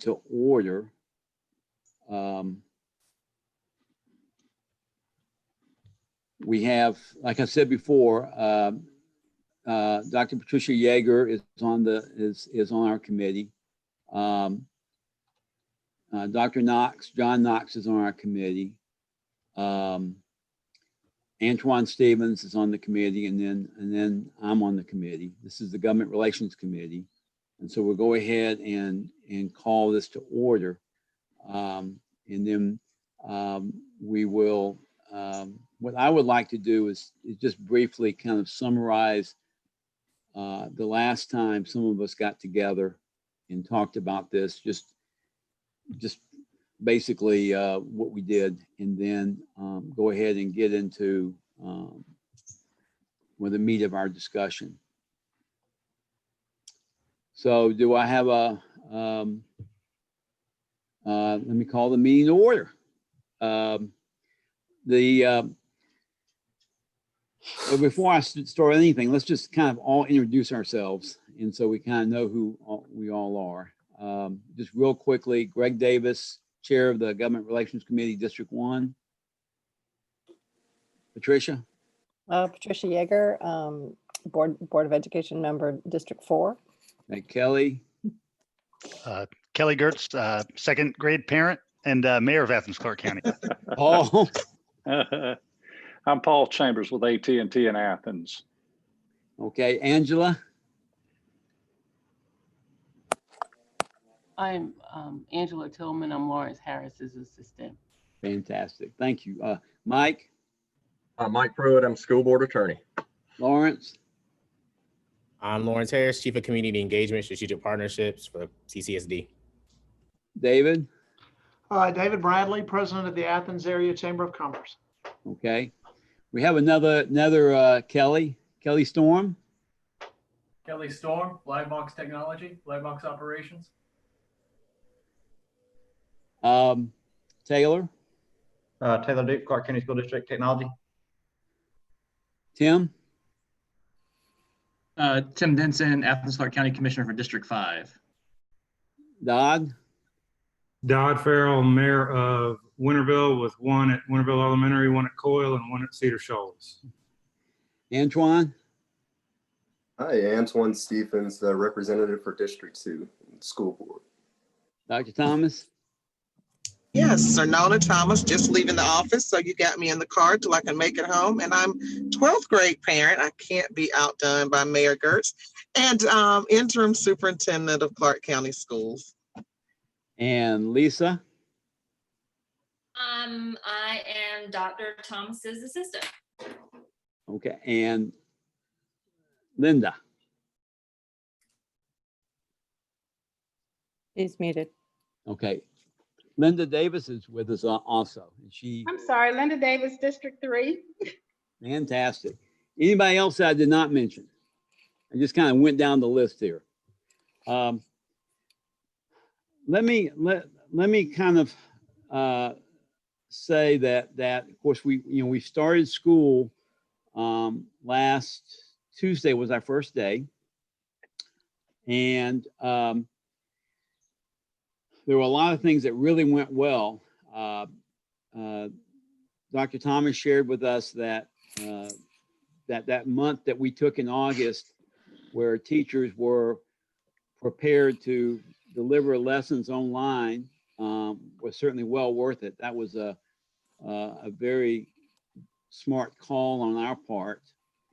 to order. We have, like I said before, Dr. Patricia Yeager is on our committee. Dr. Knox, John Knox is on our committee. Antoine Stevens is on the committee, and then I'm on the committee. This is the Government Relations Committee. And so we'll go ahead and call this to order. And then we will, what I would like to do is just briefly kind of summarize the last time some of us got together and talked about this, just basically what we did, and then go ahead and get into the meat of our discussion. So do I have let me call the meeting to order. Before I start anything, let's just kind of all introduce ourselves, and so we kind of know who we all are. Just real quickly, Greg Davis, Chair of the Government Relations Committee, District 1. Patricia? Patricia Yeager, Board of Education member, District 4. And Kelly? Kelly Gertz, second grade parent and mayor of Athens, Clarke County. Paul? I'm Paul Chambers with AT&T in Athens. Okay, Angela? I'm Angela Tillman. I'm Lawrence Harris's assistant. Fantastic, thank you. Mike? Mike Pruitt, I'm school board attorney. Lawrence? I'm Lawrence Harris, Chief of Community Engagement, Strategic Partnerships for CCSD. David? David Bradley, President of the Athens Area Chamber of Commerce. Okay. We have another Kelly Storm. Kelly Storm, Livebox Technology, Livebox Operations. Taylor. Taylor Duke, Clarke County School District Technology. Tim. Tim Denson, Athens Clarke County Commissioner for District 5. Dodd. Dodd Farrell, Mayor of Winterville, with one at Winterville Elementary, one at Coyle, and one at Cedar Shoals. Antoine. Hi, Antoine Stephens, the representative for District 2 School Board. Dr. Thomas. Yes, Sir Nona Thomas, just leaving the office, so you got me in the car till I can make it home. And I'm 12th grade parent. I can't be outdone by Mayor Gertz, and interim superintendent of Clarke County Schools. And Lisa. I am Dr. Thomas's assistant. Okay, and Linda. She's muted. Okay, Linda Davis is with us also. I'm sorry, Linda Davis, District 3. Fantastic. Anybody else that I did not mention? I just kind of went down the list here. Let me kind of say that of course we started school last Tuesday was our first day, and there were a lot of things that really went well. Dr. Thomas shared with us that that month that we took in August, where teachers were prepared to deliver lessons online, was certainly well worth it. That was a very smart call on our part,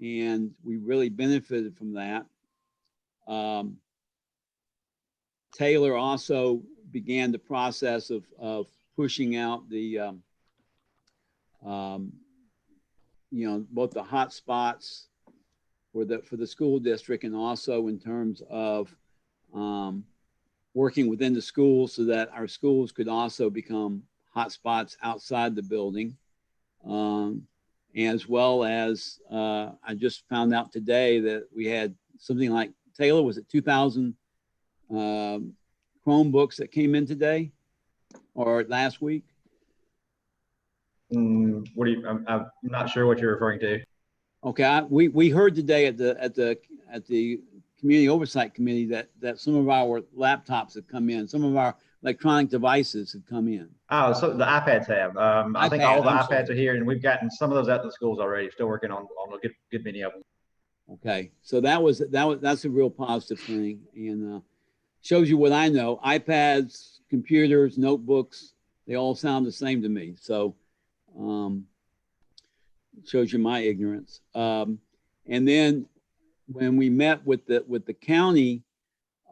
and we really benefited from that. Taylor also began the process of pushing out the both the hot spots for the school district, and also in terms of working within the schools so that our schools could also become hot spots outside the building. As well as I just found out today that we had something like, Taylor, was it 2,000 Chromebooks that came in today or last week? I'm not sure what you're referring to. Okay, we heard today at the Community Oversight Committee that some of our laptops have come in. Some of our electronic devices have come in. Oh, so the iPads have. I think all the I'm iPads sorry. are here, and we've gotten some of those out to the schools already. Still working on a good many of them. Okay, so that's a real positive thing, and shows you what I know. iPads, computers, notebooks, they all sound the same to me. So shows you my ignorance. And then when we met with the county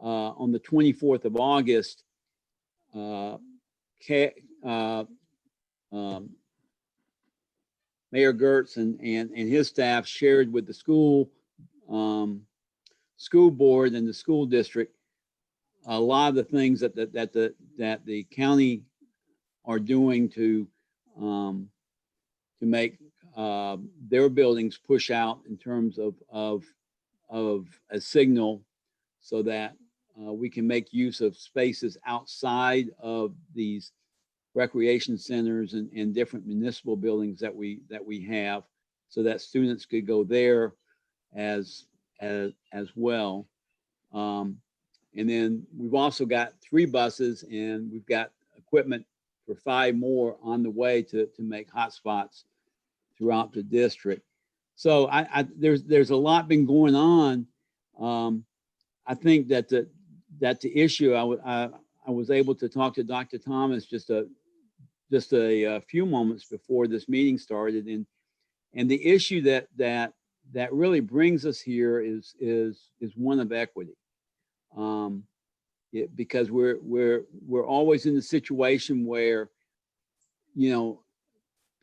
on the 24th of August, Mayor Gertz and his staff shared with the school board and the school district a lot of the things that the county are doing to make their buildings push out in terms of a signal, so that we can make use of spaces outside of these recreation centers and different municipal buildings that we have, so that students could go there as well. And then we've also got 3 buses, and we've got equipment for 5 more on the way to make hotspots throughout the district. So there's a lot been going on. I think that the issue, I was able to talk to Dr. Thomas just a few moments before this meeting started, and the issue that really brings us here is one of equity. Because we're always in the situation where, you know,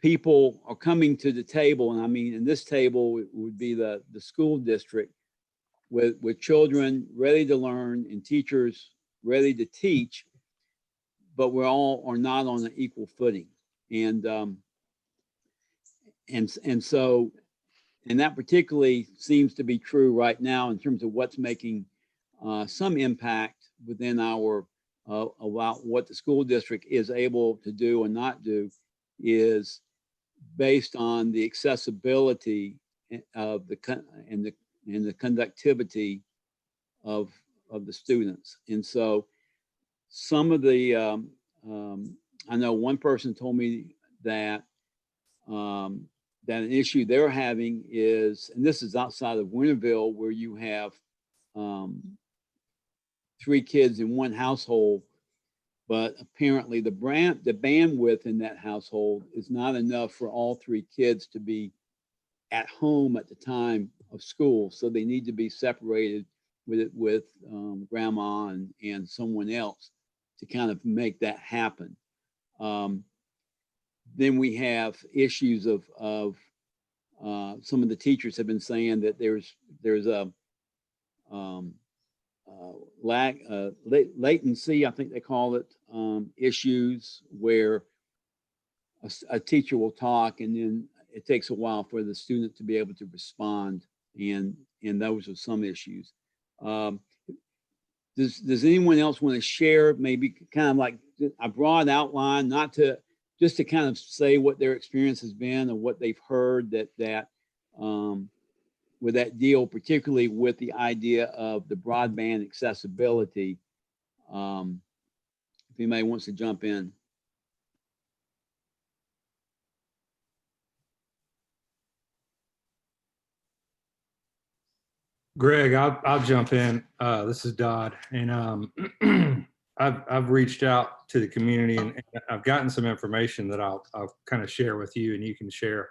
people are coming to the table, and I mean, in this table would be the school district with children ready to learn and teachers ready to teach, but we all are not on an equal footing, and so that particularly seems to be true right now in terms of what's making some impact within our about what the school district is able to do and not do, is based on the accessibility of the conductivity of the students. And so some of the I know one person told me that that an issue they're having is, and this is outside of Winterville, where you have 3 kids in one household, but apparently the bandwidth in that household is not enough for all 3 kids to be at home at the time of school. So they need to be separated with grandma and someone else to kind of make that happen. Then we have issues of some of the teachers have been saying that there's a latency, I think they call it, issues where a teacher will talk and then it takes a while for the student to be able to respond, and those are some issues. Does anyone else want to share maybe kind of like a broad outline, not to just to kind of say what their experience has been or what they've heard that with that deal, particularly with the idea of the broadband accessibility? If anybody wants to jump in. Greg, I'll jump in. This is Dodd, and I've reached out to the community, and I've gotten some information that I'll kind of share with you, and you can share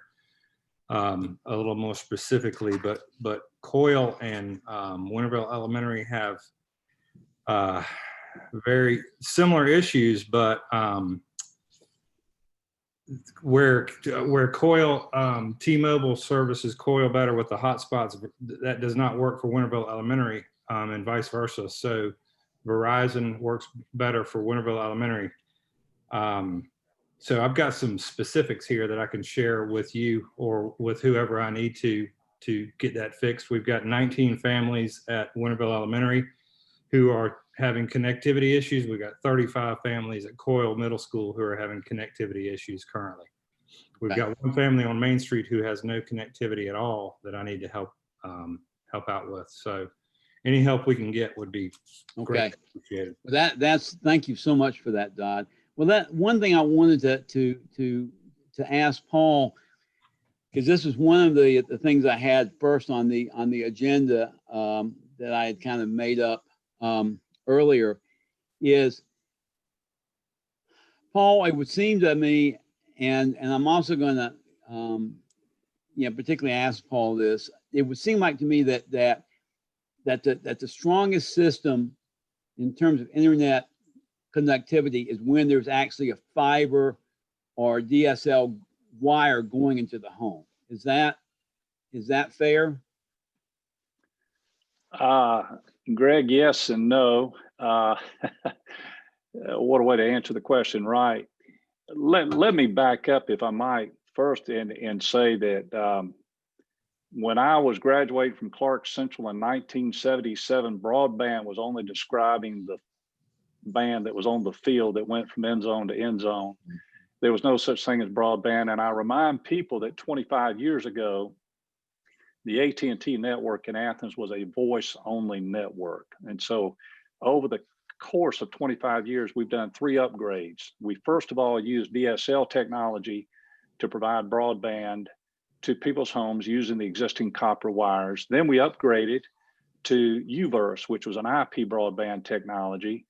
a little more specifically. But Coyle and Winterville Elementary have very similar issues, but where Coyle T-Mobile services Coyle better with the hotspots, that does not work for Winterville Elementary, and vice versa. So Verizon works better for Winterville Elementary. So I've got some specifics here that I can share with you or with whoever I need to get that fixed. We've got 19 families at Winterville Elementary who are having connectivity issues. We've got 35 families at Coyle Middle School who are having connectivity issues currently. We've got 1 family on Main Street who has no connectivity at all that I need to help out with. So any help we can get would be Okay. greatly appreciated. Thank you so much for that, Dodd. Well, that one thing I wanted to ask Paul, because this is one of the things I had first on the agenda that I had kind of made up earlier, is, Paul, it would seem to me, and I'm also going to particularly ask Paul this. It would seem like to me that the strongest system in terms of internet connectivity is when there's actually a fiber or DSL wire going into the home. Is that fair? Greg, yes and no. What a way to answer the question, right? Let me back up, if I might, first and say that when I was graduating from Clark Central in 1977, broadband was only describing the band that was on the field that went from end zone to end zone. There was no such thing as broadband. And I remind people that 25 years ago, the AT&T network in Athens was a voice-only network. And so over the course of 25 years, we've done 3 upgrades. We first of all used DSL technology to provide broadband to people's homes using the existing copper wires. Then we upgraded to UVerse, which was an IP broadband technology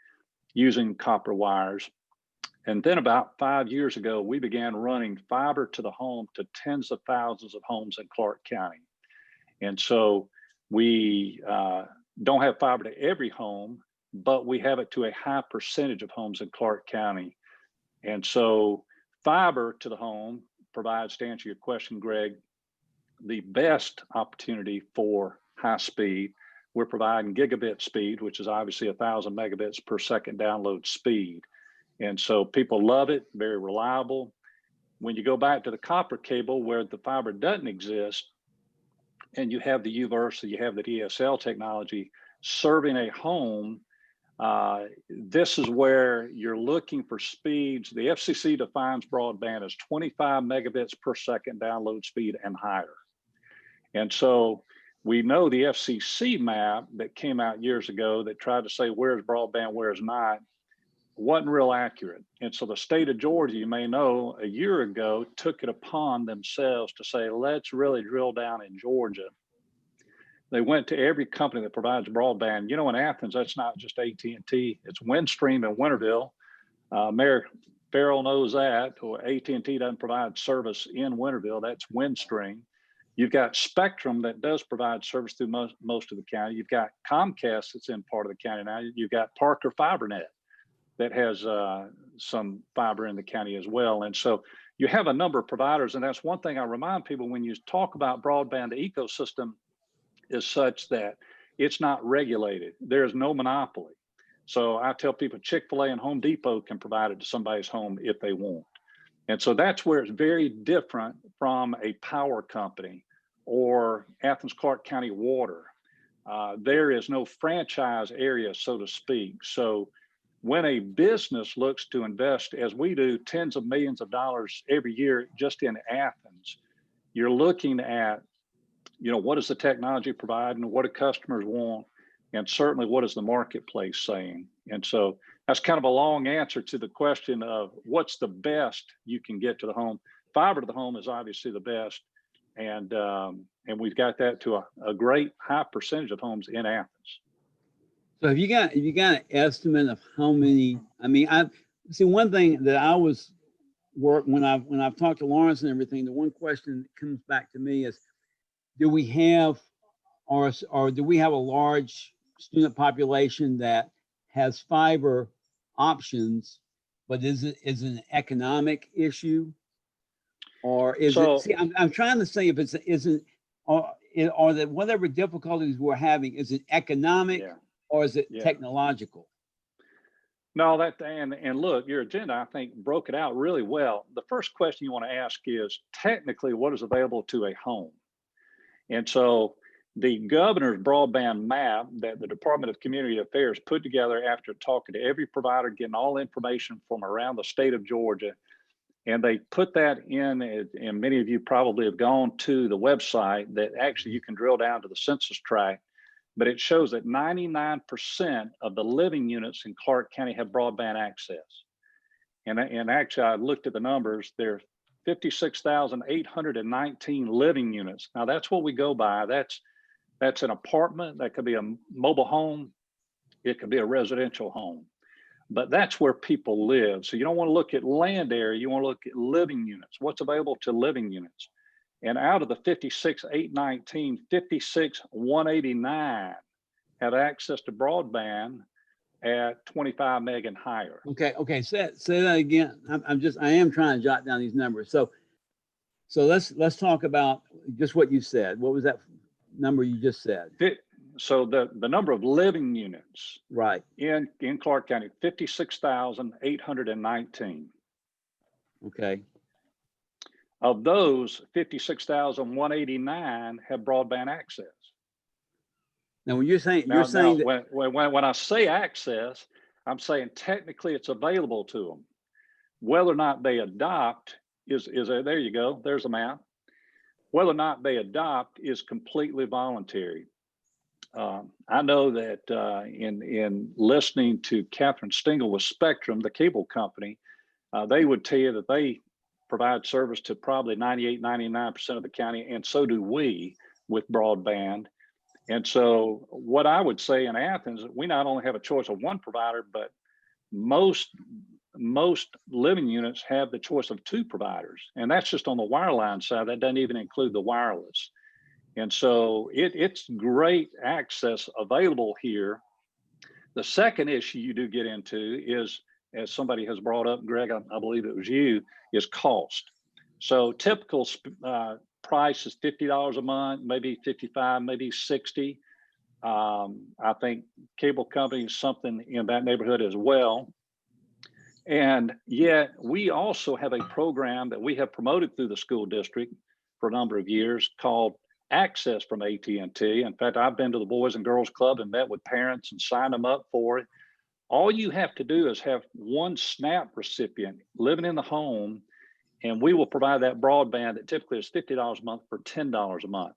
using copper wires. And then about 5 years ago, we began running fiber to the home to tens of thousands of homes in Clark County. And so we don't have fiber to every home, but we have it to a high percentage of homes in Clark County. And so fiber to the home provides, to answer your question, Greg, the best opportunity for high speed. We're providing gigabit speed, which is obviously 1,000 megabits per second download speed. And so people love it, very reliable. When you go back to the copper cable where the fiber doesn't exist, and you have the UVerse, you have the DSL technology serving a home, this is where you're looking for speeds. The FCC defines broadband as 25 megabits per second download speed and higher. And so we know the FCC map that came out years ago that tried to say where's broadband, where's not, wasn't real accurate. And so the state of Georgia, you may know, a year ago took it upon themselves to say, let's really drill down in Georgia. They went to every company that provides broadband. You know, in Athens, that's not just AT&T, it's Windstream in Winterville. Mayor Farrell knows that, or AT&T doesn't provide service in Winterville, that's Windstream. You've got Spectrum that does provide service through most of the county. You've got Comcast that's in part of the county now. You've got Parker FiberNet that has some fiber in the county as well. And so you have a number of providers, and that's one thing I remind people when you talk about broadband, the ecosystem is such that it's not regulated. There's no monopoly. So I tell people Chick-fil-A and Home Depot can provide it to somebody's home if they want. And so that's where it's very different from a power company or Athens Clarke County Water. There is no franchise area, so to speak. So when a business looks to invest, as we do, tens of millions of dollars every year just in Athens, you're looking at, you know, what does the technology provide and what do customers want? And certainly what is the marketplace saying? And so that's kind of a long answer to the question of what's the best you can get to the home. Fiber to the home is obviously the best. And we've got that to a great high percentage of homes in Athens. So have you got an estimate of how many? I mean, I see one thing that I was when I've talked to Lawrence and everything. The one question that comes back to me is, do we have or do we have a large student population that has fiber options, but is it an economic issue, or is it? See, I'm trying to say if it's isn't or that whatever difficulties we're having, is it economic? Yeah. Or is it technological? No, and look, your agenda, I think, broke it out really well. The first question you want to ask is technically what is available to a home. And so the governor's broadband map that the Department of Community Affairs put together after talking to every provider, getting all information from around the state of Georgia, and they put that in, and many of you probably have gone to the website that actually you can drill down to the census tract but it shows that 99% of the living units in Clark County have broadband access. And actually, I looked at the numbers. There are 56,819 living units. Now, that's what we go by. That's an apartment. That could be a mobile home. It could be a residential home. But that's where people live. So you don't want to look at land area. You want to look at living units. What's available to living units? And out of the 56,819, 56,189 have access to broadband at 25 meg and higher. Okay. Say that again. I am trying to jot down these numbers. So let's talk about just what you said. What was that number you just said? So the number of living units, right, in Clark County, 56,819. Okay. Of those, 56,189 have broadband access. Now, when you're saying that when I say access, I'm saying technically it's available to them. Whether or not they adopt is there you go. There's a map. Whether or not they adopt is completely voluntary. I know that in listening to Catherine Stingle with Spectrum, the cable company, they would tell you that they provide service to probably 98, 99% of the county, and so do we with broadband. And so what I would say in Athens, we not only have a choice of one provider, but most living units have the choice of two providers. And that's just on the wireline side. That doesn't even include the wireless. And so it's great access available here. The second issue you do get into is, as somebody has brought up, Greg, I believe it was you, is cost. So typical price is $50 a month, maybe $55, maybe $60. I think cable companies, something in that neighborhood as well. And yet we also have a program that we have promoted through the school district for a number of years called Access from AT&T. In fact, I've been to the Boys and Girls Club and met with parents and signed them up for it. All you have to do is have one SNAP recipient living in the home, and we will provide that broadband that typically is $50 a month for $10 a month.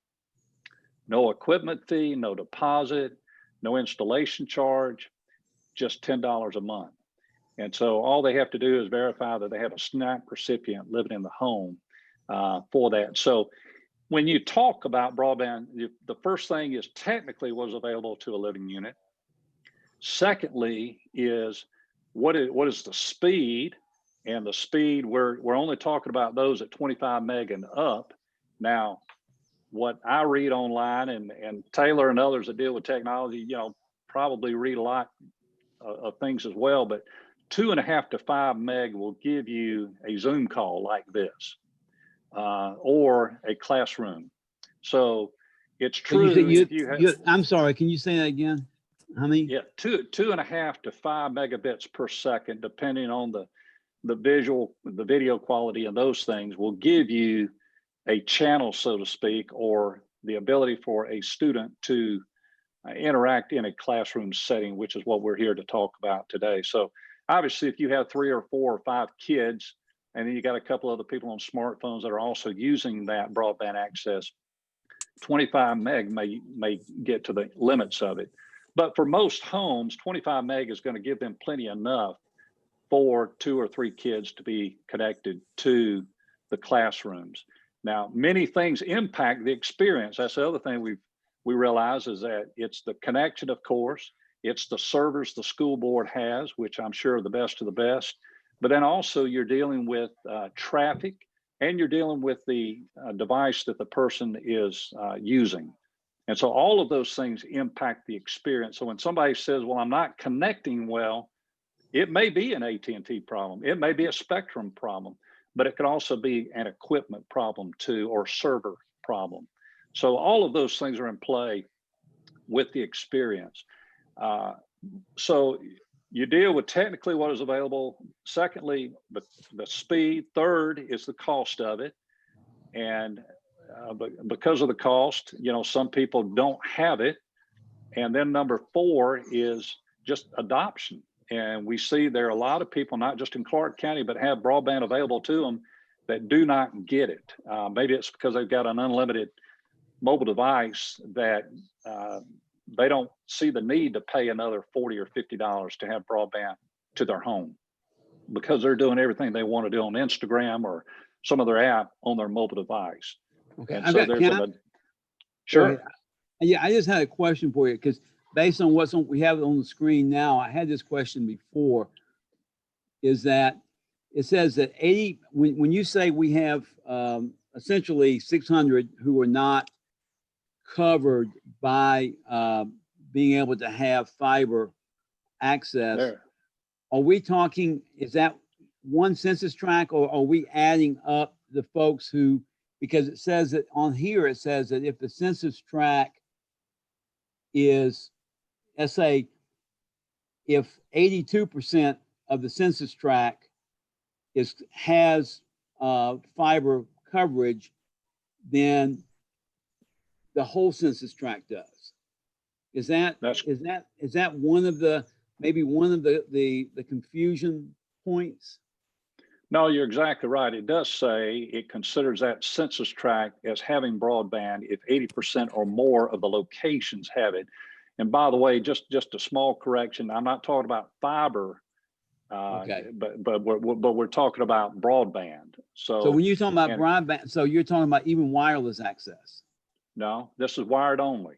No equipment fee, no deposit, no installation charge, just $10 a month. And so all they have to do is verify that they have a SNAP recipient living in the home for that. So when you talk about broadband, the first thing is technically what is available to a living unit. Secondly is what is the speed, and the speed we're only talking about those at 25 meg and up. Now, what I read online, and Taylor and others that deal with technology, probably read a lot of things as well, but 2.5 to 5 meg will give you a Zoom call like this, or a classroom. So it's true. I'm sorry, can you say that again? How many? Yeah, 2.5 to 5 megabits per second, depending on the video quality, and those things will give you a channel, so to speak, or the ability for a student to interact in a classroom setting, which is what we're here to talk about today. So obviously, if you have 3 or 4 or 5 kids, and then you got a couple other people on smartphones that are also using that broadband access, 25 meg may get to the limits of it. But for most homes, 25 meg is going to give them plenty enough for 2 or 3 kids to be connected to the classrooms. Now, many things impact the experience. That's the other thing we realize, is that it's the connection, of course, it's the servers the school board has, which I'm sure are the best of the best, but then also you're dealing with traffic, and you're dealing with the device that the person is using. And so all of those things impact the experience. So when somebody says, well, I'm not connecting well, it may be an AT&T problem. It may be a Spectrum problem, but it could also be an equipment problem too, or server problem. So all of those things are in play with the experience. So you deal with technically what is available. Secondly, the speed. Third is the cost of it. And because of the cost, some people don't have it. And then number 4 is just adoption. And we see there are a lot of people, not just in Clark County, but have broadband available to them that do not get it. Maybe it's because they've got an unlimited mobile device that they don't see the need to pay another $40 or $50 to have broadband to their home because they're doing everything they want to do on Instagram or some other app on their mobile device. Okay, And I've so got, there's sure. Yeah, I just had a question for you because based on we have on the screen now, I had this question before, is that it says that 80, when you say we have essentially 600 who are not covered by being able to have fiber access, are we talking, is that one census tract, or are we adding up the folks who, because it says that on here, it says that if the census tract is, let's say, if 82% of the census tract has fiber coverage, then the whole census tract does. Is that one of the, maybe one of the confusion points? No, you're exactly right. It does say it considers that census tract as having broadband if 80% or more of the locations have it. And by the way, just a small correction, I'm not talking about fiber, Okay. but we're talking about broadband. So when you're talking about broadband, so you're talking about even wireless access? No, this is wired only.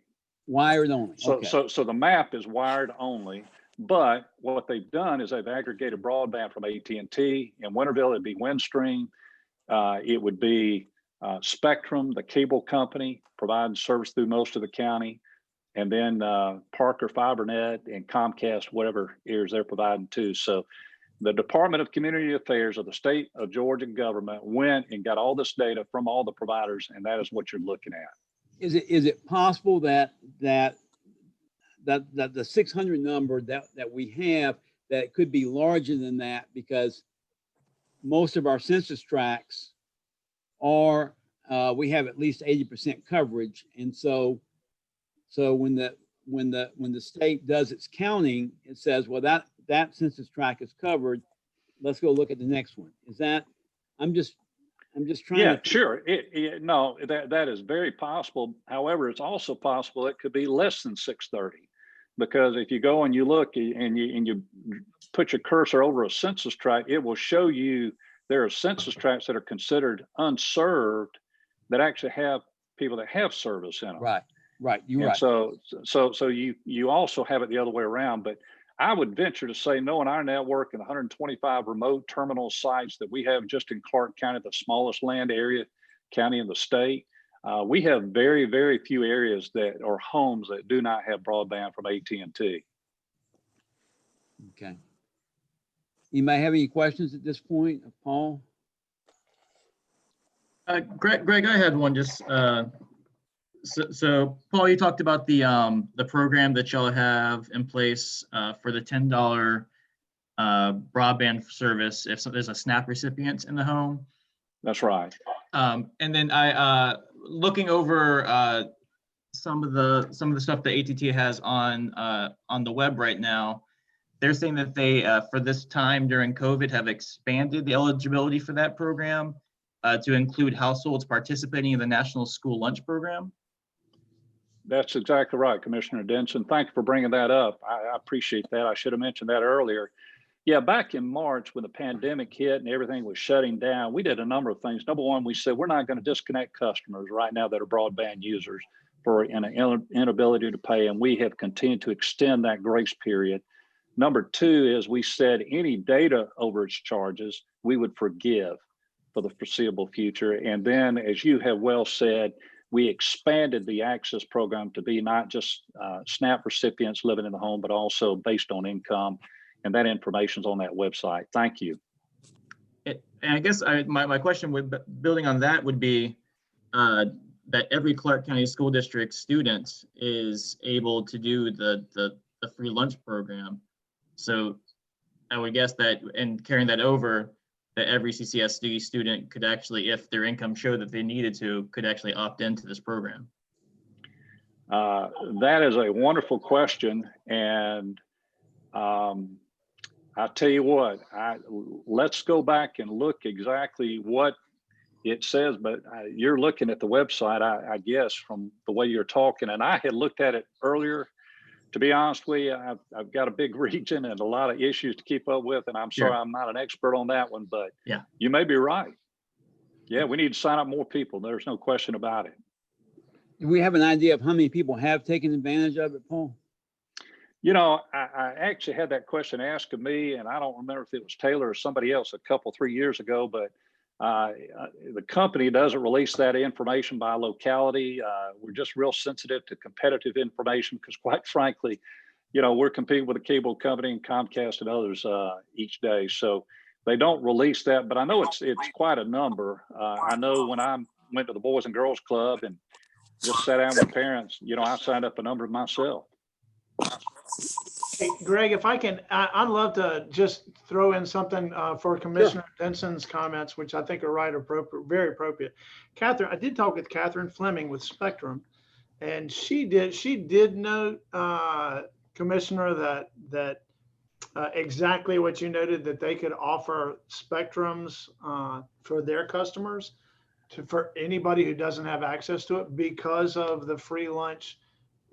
Wired only. So, Okay. so the map is wired only, but what they've done is they've aggregated broadband from AT&T. In Winterville, it'd be Windstream. It would be Spectrum, the cable company, providing service through most of the county. And then Parker FiberNet and Comcast, whatever areas they're providing too. So the Department of Community Affairs of the state of Georgia government went and got all this data from all the providers, and that is what you're looking at. Is it possible that the 600 number that we have, that it could be larger than that, because most of our census tracts are we have at least 80% coverage, and so when the state does its counting, it says, well, that census tract is covered. Let's go look at the next one. Is that? I'm just trying. Yeah, sure. No, that is very possible. However, it's also possible it could be less than 630, because if you go and you look and you put your cursor over a census tract, it will show you there are census tracts that are considered unserved that actually have people that have service in them. Right. You're right. So you also have it the other way around. But I would venture to say, knowing our network and 125 remote terminal sites that we have just in Clark County, the smallest land area county in the state, we have very, very few areas that or homes that do not have broadband from AT&T. Okay. You may have any questions at this point, Paul? Greg, I had one. Just so Paul, you talked about the program that y'all have in place for the $10 broadband service if there's a SNAP recipient in the home. That's right. And then I looking over some of the stuff that AT&T has on the web right now. They're saying that they for this time during COVID have expanded the eligibility for that program to include households participating in the National School Lunch Program. That's exactly right, Commissioner Denson. Thank you for bringing that up. I appreciate that. I should have mentioned that earlier. Yeah, back in March when the pandemic hit and everything was shutting down, we did a number of things. Number one, we said we're not going to disconnect customers right now that are broadband users for an inability to pay, and we have continued to extend that grace period. Number two is we said any data overage charges we would forgive for the foreseeable future. And then, as you have well said, we expanded the access program to be not just SNAP recipients living in the home, but also based on income. And that information is on that website. Thank you. And I guess my question would, building on that, would be that every Clark County School District student is able to do the free lunch program. So I would guess that, and carrying that over, that every CCSD student could actually, if their income showed that they needed to, could actually opt into this program. That is a wonderful question. And I tell you what, let's go back and look exactly what it says, but you're looking at the website, I guess, from the way you're talking, and I had looked at it earlier to be honest with you, I've got a big region and a lot of issues to keep up with, and I'm sorry Sure. I'm not an expert on that one, but Yeah. you may be right. Yeah, we need to sign up more people. There's no question about it. Do we have an idea of how many people have taken advantage of it, Paul? You know, I actually had that question asked of me, and I don't remember if it was Taylor or somebody else a couple, 3 years ago, but the company doesn't release that information by locality. We're just real sensitive to competitive information because, quite frankly, you know, we're competing with a cable company and Comcast and others each day. So they don't release that, but I know it's quite a number. I know when I went to the Boys and Girls Club and just sat down with parents, you know, I signed up a number myself. Hey, Greg, if I can, I'd love to just throw in something for Commissioner Denson's comments, which I think are right, appropriate, very appropriate. Catherine, I did talk with Catherine Fleming with Spectrum, and she did note, Commissioner, that exactly what you noted, that they could offer Spectrums for their customers, for anybody who doesn't have access to it because of the free lunch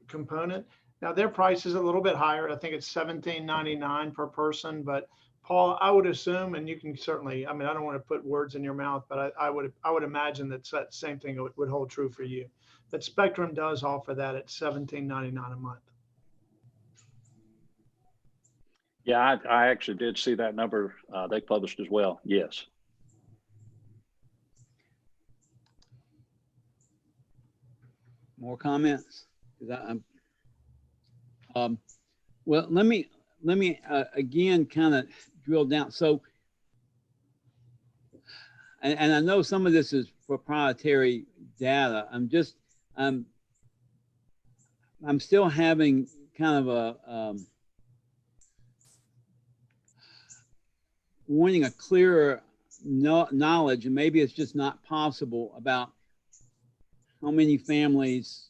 component. Now their price is a little bit higher. I think it's $17.99 per person, but Paul, I would assume, and you can certainly, I mean, I don't want to put words in your mouth, but I would imagine that same thing would hold true for you. But Spectrum does offer that at $17.99 a month. Yeah, I actually did see that number they published as well. Yes. More comments? Well, let me again kind of drill down. So, and I know some of this is proprietary data. I'm still having kind of a wanting a clearer knowledge, and maybe it's just not possible, about how many families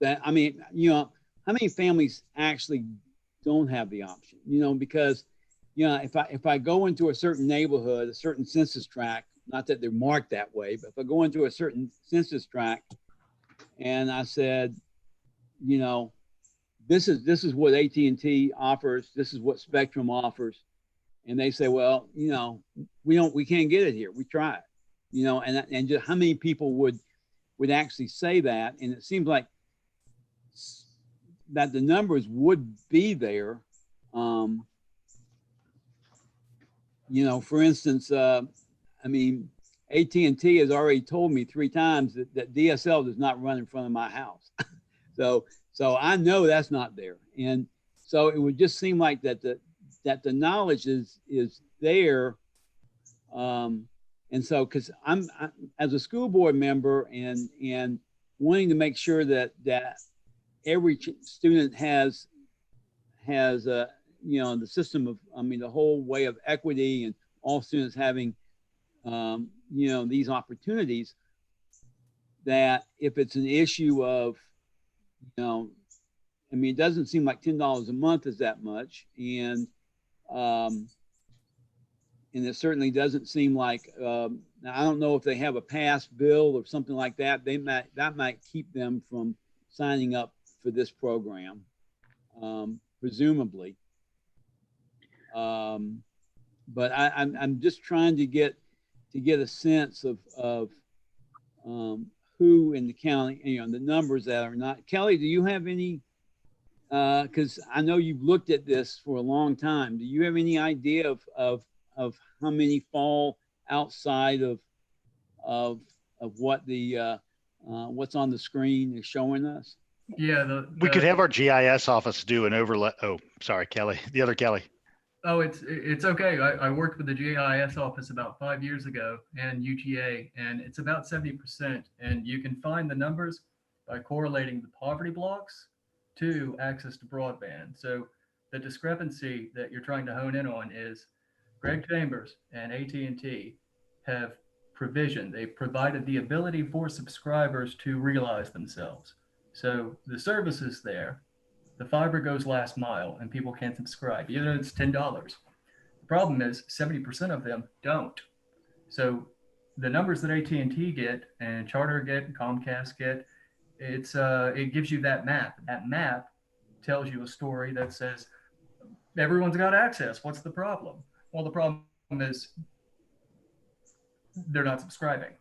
that, I mean, you know, how many families actually don't have the option, you know, because, you know, if I go into a certain neighborhood, a certain census tract, not that they're marked that way, but if I go into a certain census tract and I said, you know, this is what AT&T offers, this is what Spectrum offers, and they say, well, you know, we can't get it here, we tried, you know, and just how many people would actually say that? And it seems like that the numbers would be there. You know, for instance, I mean, AT&T has already told me 3 times that DSL does not run in front of my house. so I know that's not there. And so it would just seem like that the knowledge is there. And so, because I'm as a school board member and wanting to make sure that every student has you know, the system of, I mean, the whole way of equity and all students having, you know, these opportunities, that if it's an issue of, you know, I mean, it doesn't seem like $10 a month is that much. And it certainly doesn't seem like, now I don't know if they have a past bill or something like that. That might keep them from signing up for this program, presumably. But I'm just trying to get a sense of who in the county, you know, the numbers that are not. Kelly, do you have any? Because I know you've looked at this for a long time. Do you have any idea of how many fall outside of what the what's on the screen is showing us? Yeah, We could have our GIS office do an overlay. Oh, sorry, Kelly. The other Kelly. Oh, it's okay. I worked with the GIS office about 5 years ago and UGA, and it's about 70%. And you can find the numbers by correlating the poverty blocks to access to broadband. So the discrepancy that you're trying to hone in on is Greg Chambers and AT&T have provision. They've provided the ability for subscribers to realize themselves. So the service is there. The fiber goes last mile and people can't subscribe, even though it's $10. The problem is 70% of them don't. So the numbers that AT&T get and Charter get and Comcast get, it gives you that map. That map tells you a story that says everyone's got access. What's the problem? Well, the problem is they're not subscribing.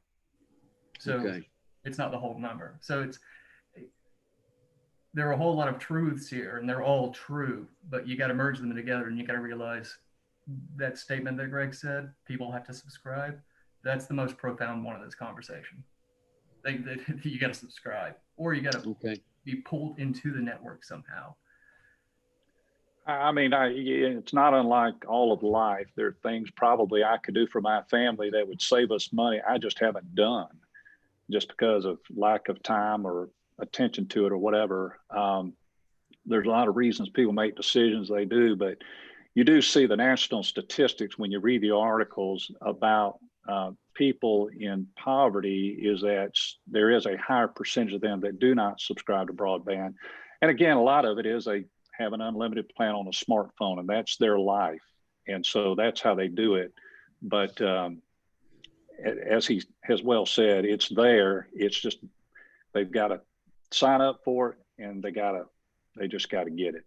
So Okay. it's not the whole number. So there are a whole lot of truths here, and they're all true, but you got to merge them together, and you got to realize that statement that Greg said, people have to subscribe. That's the most profound one of this conversation. You got to subscribe, or you got to be pulled into the network somehow. I mean, it's not unlike all of life. There are things probably I could do for my family that would save us money. I just haven't done, just because of lack of time or attention to it or whatever. There's a lot of reasons people make decisions they do, but you do see the national statistics when you read the articles about people in poverty, is that there is a higher percentage of them that do not subscribe to broadband. And again, a lot of it is they have an unlimited plan on a smartphone, and that's their life. And so that's how they do it. But as he has well said, it's there. It's just, they've got to sign up for it, and they just got to get it.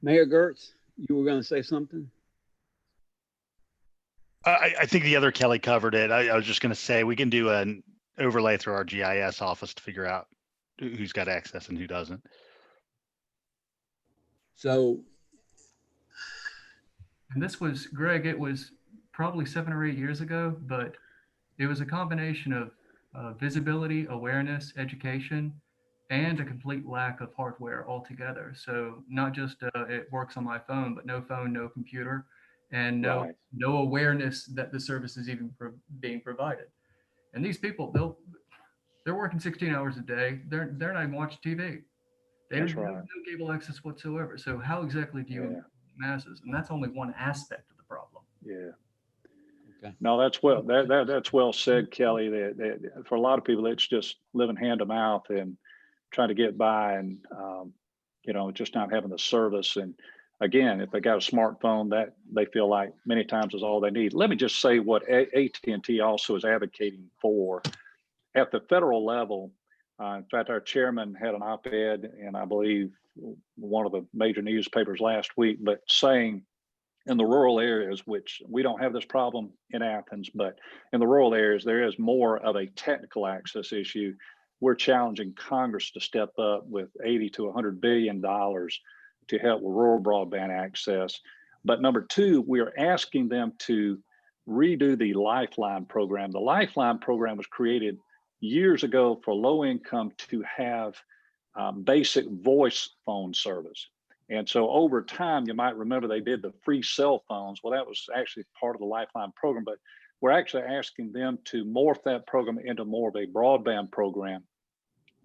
Mayor Gertz, you were going to say something? I think the other Kelly covered it. I was just going to say we can do an overlay through our GIS office to figure out who's got access and who doesn't. So, and this was, Greg, it was probably 7 or 8 years ago, but it was a combination of visibility, awareness, education, and a complete lack of hardware altogether. So not just it works on my phone, but no phone, no computer, and no awareness that the service is even being provided. And these people, they're working 16 hours a day. They're not even watching TV. They don't have no cable access whatsoever. So how exactly do you masses? And that's only one aspect of the problem. Yeah. Okay. No, that's well said, Kelly. That for a lot of people, it's just living hand to mouth and trying to get by, and just not having the service. And again, if they got a smartphone, that they feel like many times is all they need. Let me just say what AT&T also is advocating for at the federal level. In fact, our chairman had an op-ed, and I believe one of the major newspapers last week, but saying in the rural areas, which we don't have this problem in Athens, but in the rural areas, there is more of a technical access issue. We're challenging Congress to step up with $80 to $100 billion to help with rural broadband access. But number two, we are asking them to redo the Lifeline program. The Lifeline program was created years ago for low income to have basic voice phone service. And so over time, you might remember they did the free cell phones. Well, that was actually part of the Lifeline program, but we're actually asking them to morph that program into more of a broadband program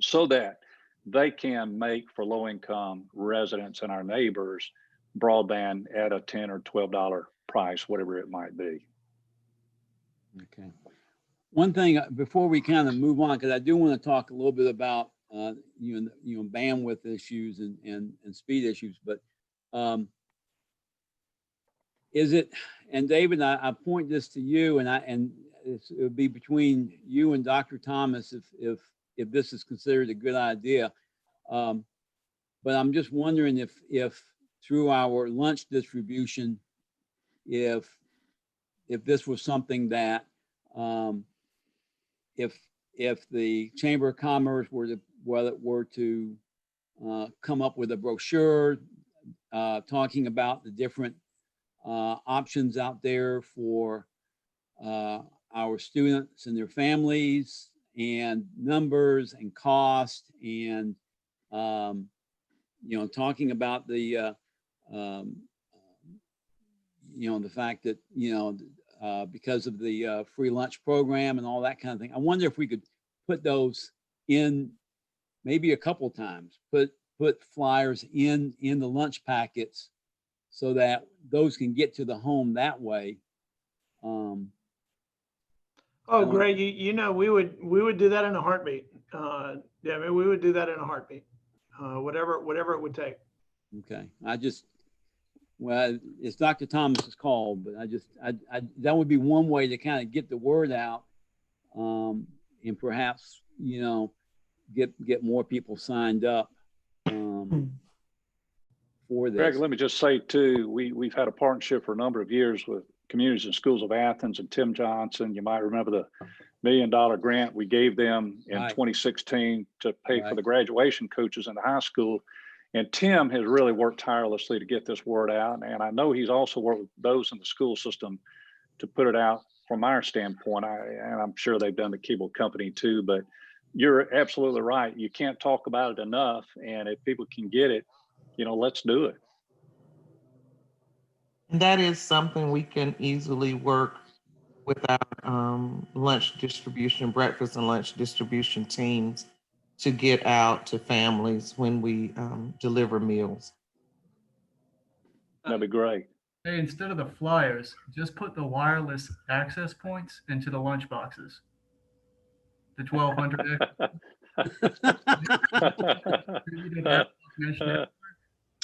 so that they can make for low income residents and our neighbors broadband at a $10 or $12 price, whatever it might be. Okay. One thing before we kind of move on, because I do want to talk a little bit about bandwidth issues and speed issues, but is it, and David, I point this to you, and it would be between you and Dr. Thomas if this is considered a good idea. But I'm just wondering if through our lunch distribution, if this was something that if the Chamber of Commerce were to come up with a brochure talking about the different options out there for our students and their families, and numbers and cost, and talking about the the fact that because of the free lunch program and all that kind of thing. I wonder if we could put those in maybe a couple times, put flyers in the lunch packets so that those can get to the home that way. Greg, we would do that in a heartbeat. Yeah, I mean, we would do that in a heartbeat. Whatever it would take. Okay. Well, it's Dr. Thomas's call, but that would be one way to kind of get the word out, and perhaps, get more people signed up. for Greg, this. let me just say too, we've had a partnership for a number of years with Communities and Schools of Athens and Tim Johnson. You might remember the $1 million grant we gave them in 2016 to pay for the graduation coaches in the high school. And Tim has really worked tirelessly to get this word out. And I know he's also worked with those in the school system to put it out from our standpoint. And I'm sure they've done the cable company too, but you're absolutely right. You can't talk about it enough. And if people can get it, let's do it. And that is something we can easily work with our lunch distribution, breakfast and lunch distribution teams to get out to families when we deliver meals. That'd be great. Hey, instead of the flyers, just put the wireless access points into the lunch boxes. The 1,200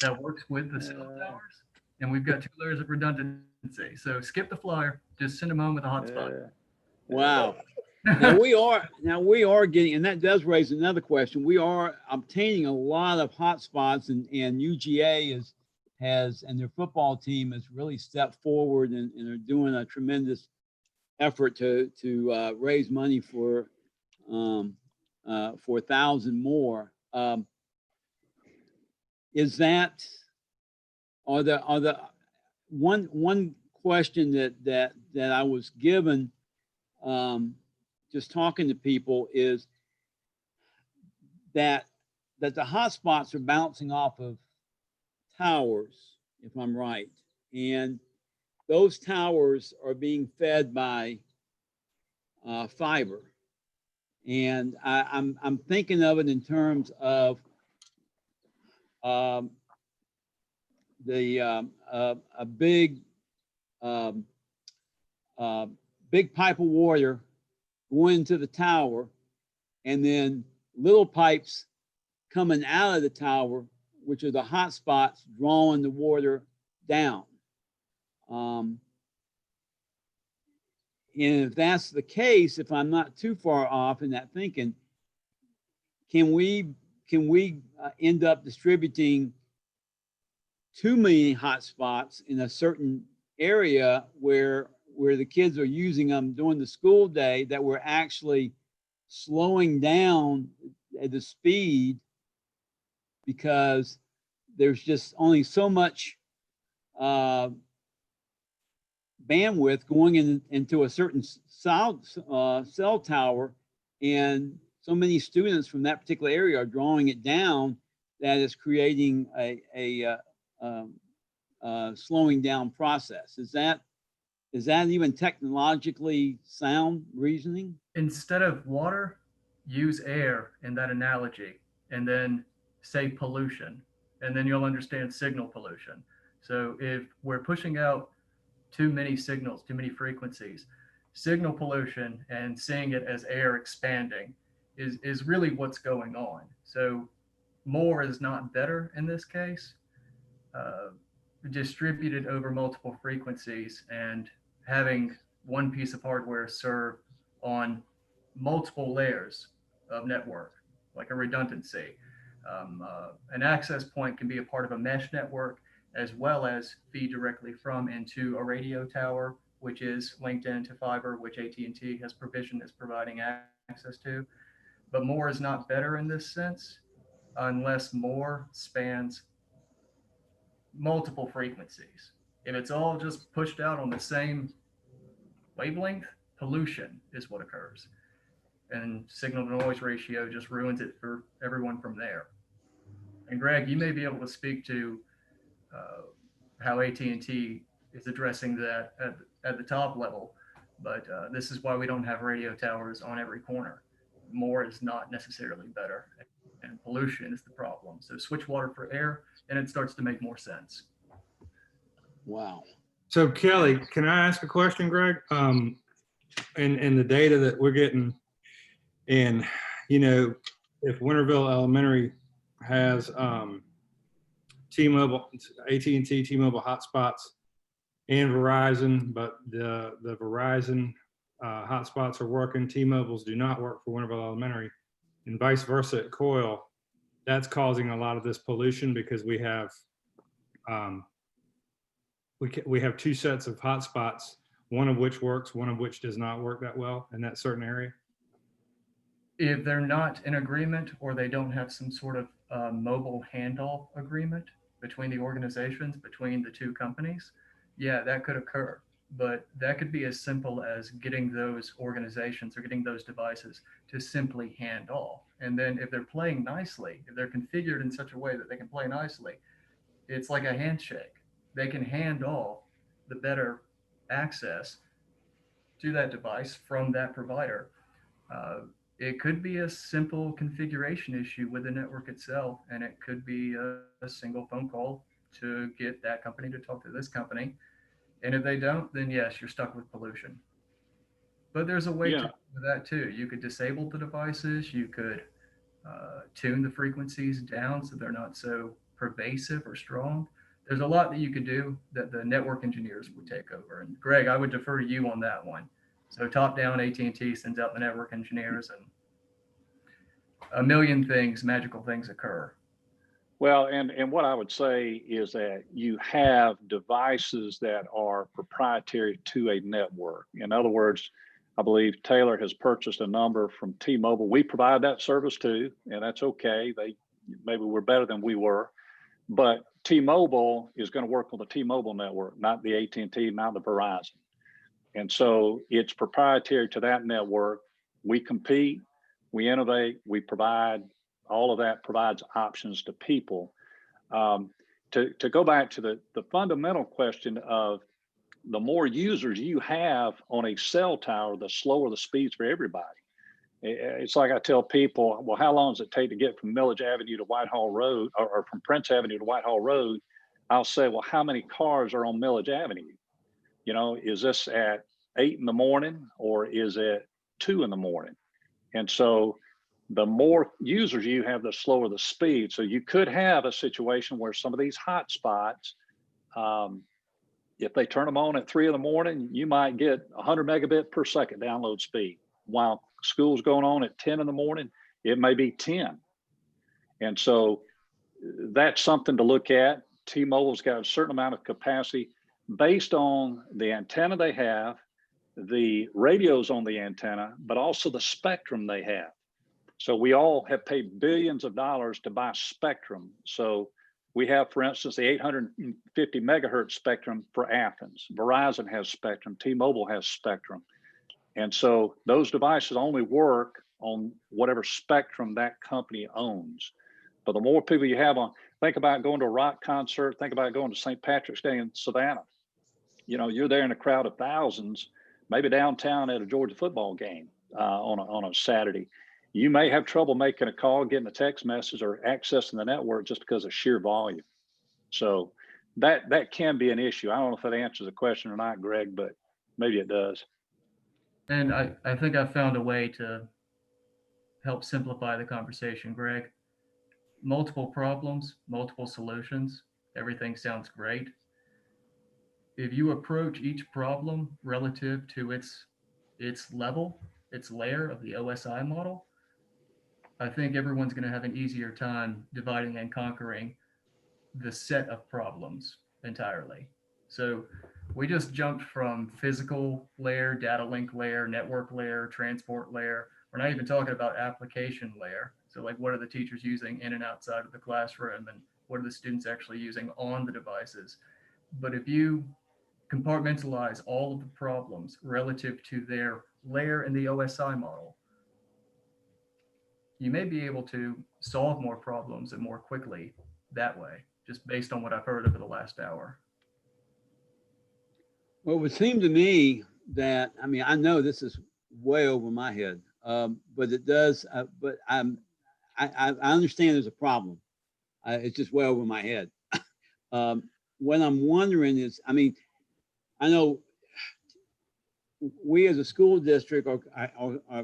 that works with the cell towers, and we've got 2 layers of redundancy. So skip the flyer, just send them home with a hotspot. Wow. Now we are getting, and that does raise another question. We are obtaining a lot of hotspots, and UGA and their football team has really stepped forward and are doing a tremendous effort to raise money for 1,000 more. Is that, are the one question that I was given just talking to people is that the hotspots are bouncing off of towers, if I'm right, and those towers are being fed by fiber, and I'm thinking of it in terms of a big pipe of water going into the tower, and then little pipes coming out of the tower, which are the hot spots drawing the water down. And if that's the case, if I'm not too far off in that thinking, can we end up distributing too many hot spots in a certain area where the kids are using them during the school day, that we're actually slowing down the speed because there's just only so much bandwidth going into a certain cell tower, and so many students from that particular area are drawing it down that is creating a slowing down process. Is that even technologically sound reasoning? Instead of water, use air in that analogy, and then say pollution, and then you'll understand signal pollution. So if we're pushing out too many signals, too many frequencies, signal pollution and seeing it as air expanding is really what's going on. So more is not better in this case. Distributed over multiple frequencies and having one piece of hardware serve on multiple layers of network, like a redundancy. An access point can be a part of a mesh network, as well as feed directly from into a radio tower, which is linked into fiber, which AT&T has provision is providing access to. But more is not better in this sense, unless more spans multiple frequencies. If it's all just pushed out on the same wavelength, pollution is what occurs. And signal to noise ratio just ruins it for everyone from there. And Greg, you may be able to speak to how AT&T is addressing that at the top level, but this is why we don't have radio towers on every corner. More is not necessarily better, and pollution is the problem. So switch water for air, and it starts to make more sense. Wow. So Kelly, can I ask a question, Greg? In the data that we're getting, and if Winterville Elementary has T-Mobile, AT&T, T-Mobile hotspots, and Verizon, but the Verizon hotspots are working, T-Mobiles do not work for Winterville Elementary, and vice versa at Coyle. that's causing a lot of this pollution because we have we have two sets of hotspots, one of which works, one of which does not work that well in that certain area. If they're not in agreement or they don't have some sort of mobile handoff agreement between the organizations, between the two companies, yeah, that could occur. But that could be as simple as getting those organizations or getting those devices to simply hand off. And then if they're playing nicely, if they're configured in such a way that they can play nicely, it's like a handshake. They can hand off the better access to that device from that provider. It could be a simple configuration issue with the network itself, and it could be a single phone call to get that company to talk to this company. And if they don't, then yes, you're stuck with pollution. But there's a way to do that too. You could disable the devices. You could tune the frequencies down so they're not so pervasive or strong. There's a lot that you could do that the network engineers would take over. And Greg, I would defer to you on that one. So top down, AT&T sends out the network engineers and a million things, magical things occur. Well, and what I would say is that you have devices that are proprietary to a network. In other words, I believe Taylor has purchased a number from T-Mobile. We provide that service too, and that's okay. Maybe we're better than we were, but T-Mobile is going to work on the T-Mobile network, not the AT&T, not the Verizon. And so it's proprietary to that network. We compete, we innovate, we provide. All of that provides options to people. To go back to the fundamental question of the more users you have on a cell tower, the slower the speeds for everybody. It's like I tell people, well, how long does it take to get from Millage Avenue to Whitehall Road or from Prince Avenue to Whitehall Road? I'll say, well, how many cars are on Millage Avenue? You know, is this at 8 in the morning or is it 2 in the morning? And so the more users you have, the slower the speed. So you could have a situation where some of these hot spots, if they turn them on at 3 in the morning, you might get 100 megabit per second download speed. While school's going on at 10 in the morning, it may be 10. And so that's something to look at. T-Mobile's got a certain amount of capacity based on the antenna they have, the radios on the antenna, but also the spectrum they have. So we all have paid billions of dollars to buy spectrum. So we have, for instance, the 850 megahertz spectrum for Athens. Verizon has spectrum, T-Mobile has spectrum. And so those devices only work on whatever spectrum that company owns. But the more people you have on, think about going to a rock concert, think about going to St. Patrick's Day in Savannah. You know, you're there in a crowd of thousands, maybe downtown at a Georgia football game on a Saturday. You may have trouble making a call, getting a text message, or accessing the network just because of sheer volume. So that can be an issue. I don't know if that answers the question or not, Greg, but maybe it does. And I think I found a way to help simplify the conversation, Greg. Multiple problems, multiple solutions. Everything sounds great. If you approach each problem relative to its level, its layer of the OSI model, I think everyone's going to have an easier time dividing and conquering the set of problems entirely. So we just jumped from physical layer, data link layer, network layer, transport layer. We're not even talking about application layer. So like, what are the teachers using in and outside of the classroom, and what are the students actually using on the devices? But if you compartmentalize all of the problems relative to their layer in the OSI model, you may be able to solve more problems and more quickly that way, just based on what I've heard over the last hour. Well, it would seem to me that, I mean, I know this is way over my head, but it does, but I understand there's a problem. It's just way over my head. What I'm wondering is, I mean, I know we as a school district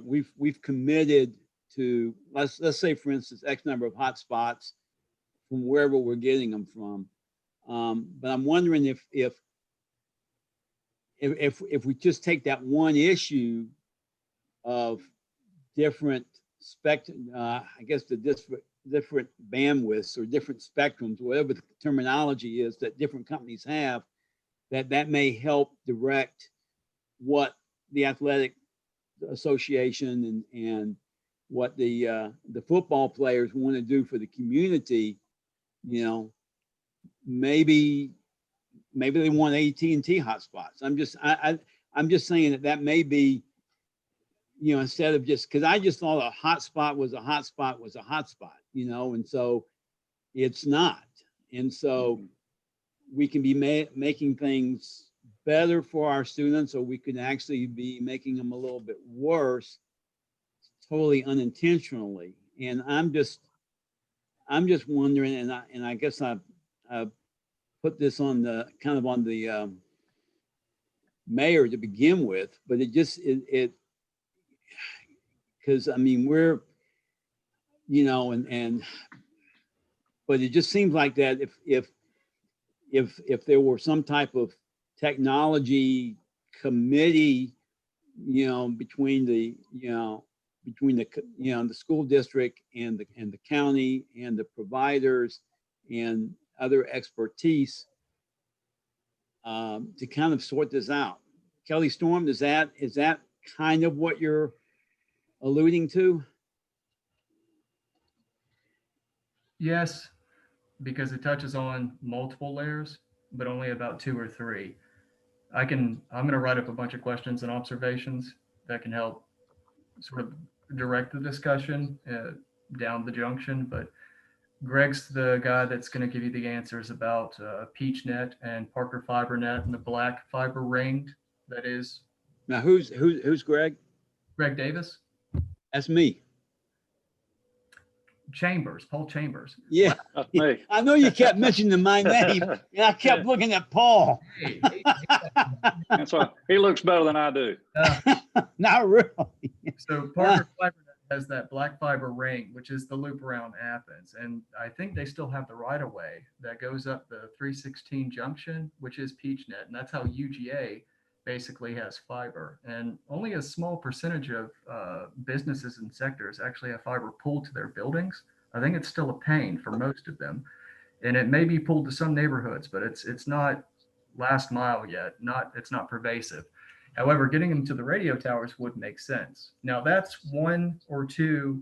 we've committed to, let's say, for instance, X number of hotspots from wherever we're getting them from. But I'm wondering if we just take that one issue of different spectrum, I guess the bandwidths or different spectrums, whatever the terminology is that different companies have, that may help direct what the athletic association and what the football players want to do for the community. You know, maybe they want AT&T hotspots. I'm just saying that may be, you know, instead of just, because I just thought a hotspot was a hotspot was a hotspot, you know, and so it's not. And so we can be making things better for our students, or we could actually be making them a little bit worse, totally unintentionally. And I'm just wondering, and I guess I put this on the kind of on the mayor to begin with, but it because I mean we're, you know, but it just seems like that if there were some type of technology committee, you know, between the school district and the county and the providers and other expertise to kind of sort this out. Kelly Storm, is that kind of what you're alluding to? Yes, because it touches on multiple layers, but only about 2 or 3. I'm going to write up a bunch of questions and observations that can help sort of direct the discussion down the junction. But Greg's the guy that's going to give you the answers about PeachNet and Parker FiberNet and the black fiber ring that is. Now, who's Greg? Greg Davis. That's me. Paul Chambers. Yeah, I know you kept mentioning my name, and I kept looking at Paul. That's why he looks better than I do. Not really. So Parker FiberNet has that black fiber ring, which is the loop around Athens, and I think they still have the right of way that goes up the 316 junction, which is PeachNet, and that's how UGA basically has fiber. And only a small percentage of businesses and sectors actually have fiber pulled to their buildings. I think it's still a pain for most of them, and it may be pulled to some neighborhoods, but it's not last mile yet. It's not pervasive. However, getting them to the radio towers would make sense. Now that's 1 or 2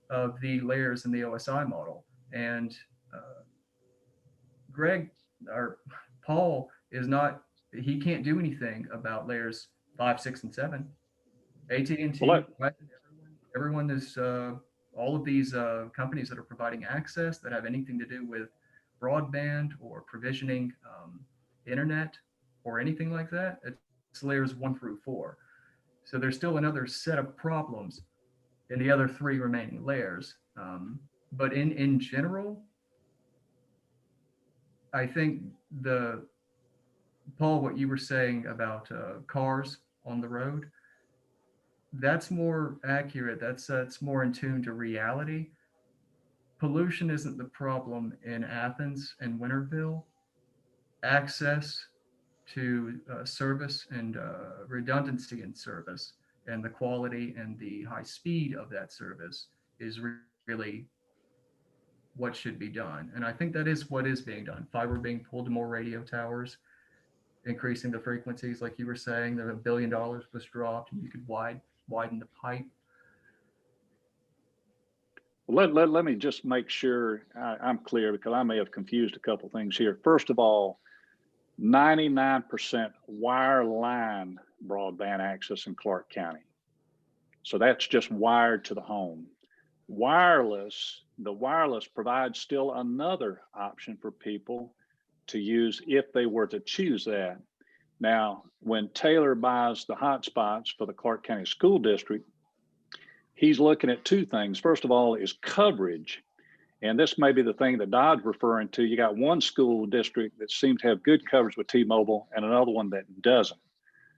of the layers in the OSI model, and Paul is not. He can't do anything about layers 5, 6, and 7. AT&T, right? Everyone is all of these companies that are providing access that have anything to do with broadband or provisioning internet or anything like that. It's layers 1 through 4. So there's still another set of problems in the other 3 remaining layers. But in general, I think Paul, what you were saying about cars on the road, that's more accurate. That's more in tune to reality. Pollution isn't the problem in Athens and Winterville. Access to service and redundancy in service and the quality and the high speed of that service is really what should be done. And I think that is what is being done. Fiber being pulled to more radio towers, increasing the frequencies, like you were saying, the $1 billion was dropped and you could widen the pipe. Let me just make sure I'm clear, because I may have confused a couple things here. First of all, 99% wireline broadband access in Clark County. So that's just wired to the home. The wireless provides still another option for people to use if they were to choose that. Now, when Taylor buys the hotspots for the Clark County School District, he's looking at 2 things. First of all is coverage. And this may be the thing that Dodd's referring to. You got one school district that seems to have good coverage with T-Mobile and another one that doesn't.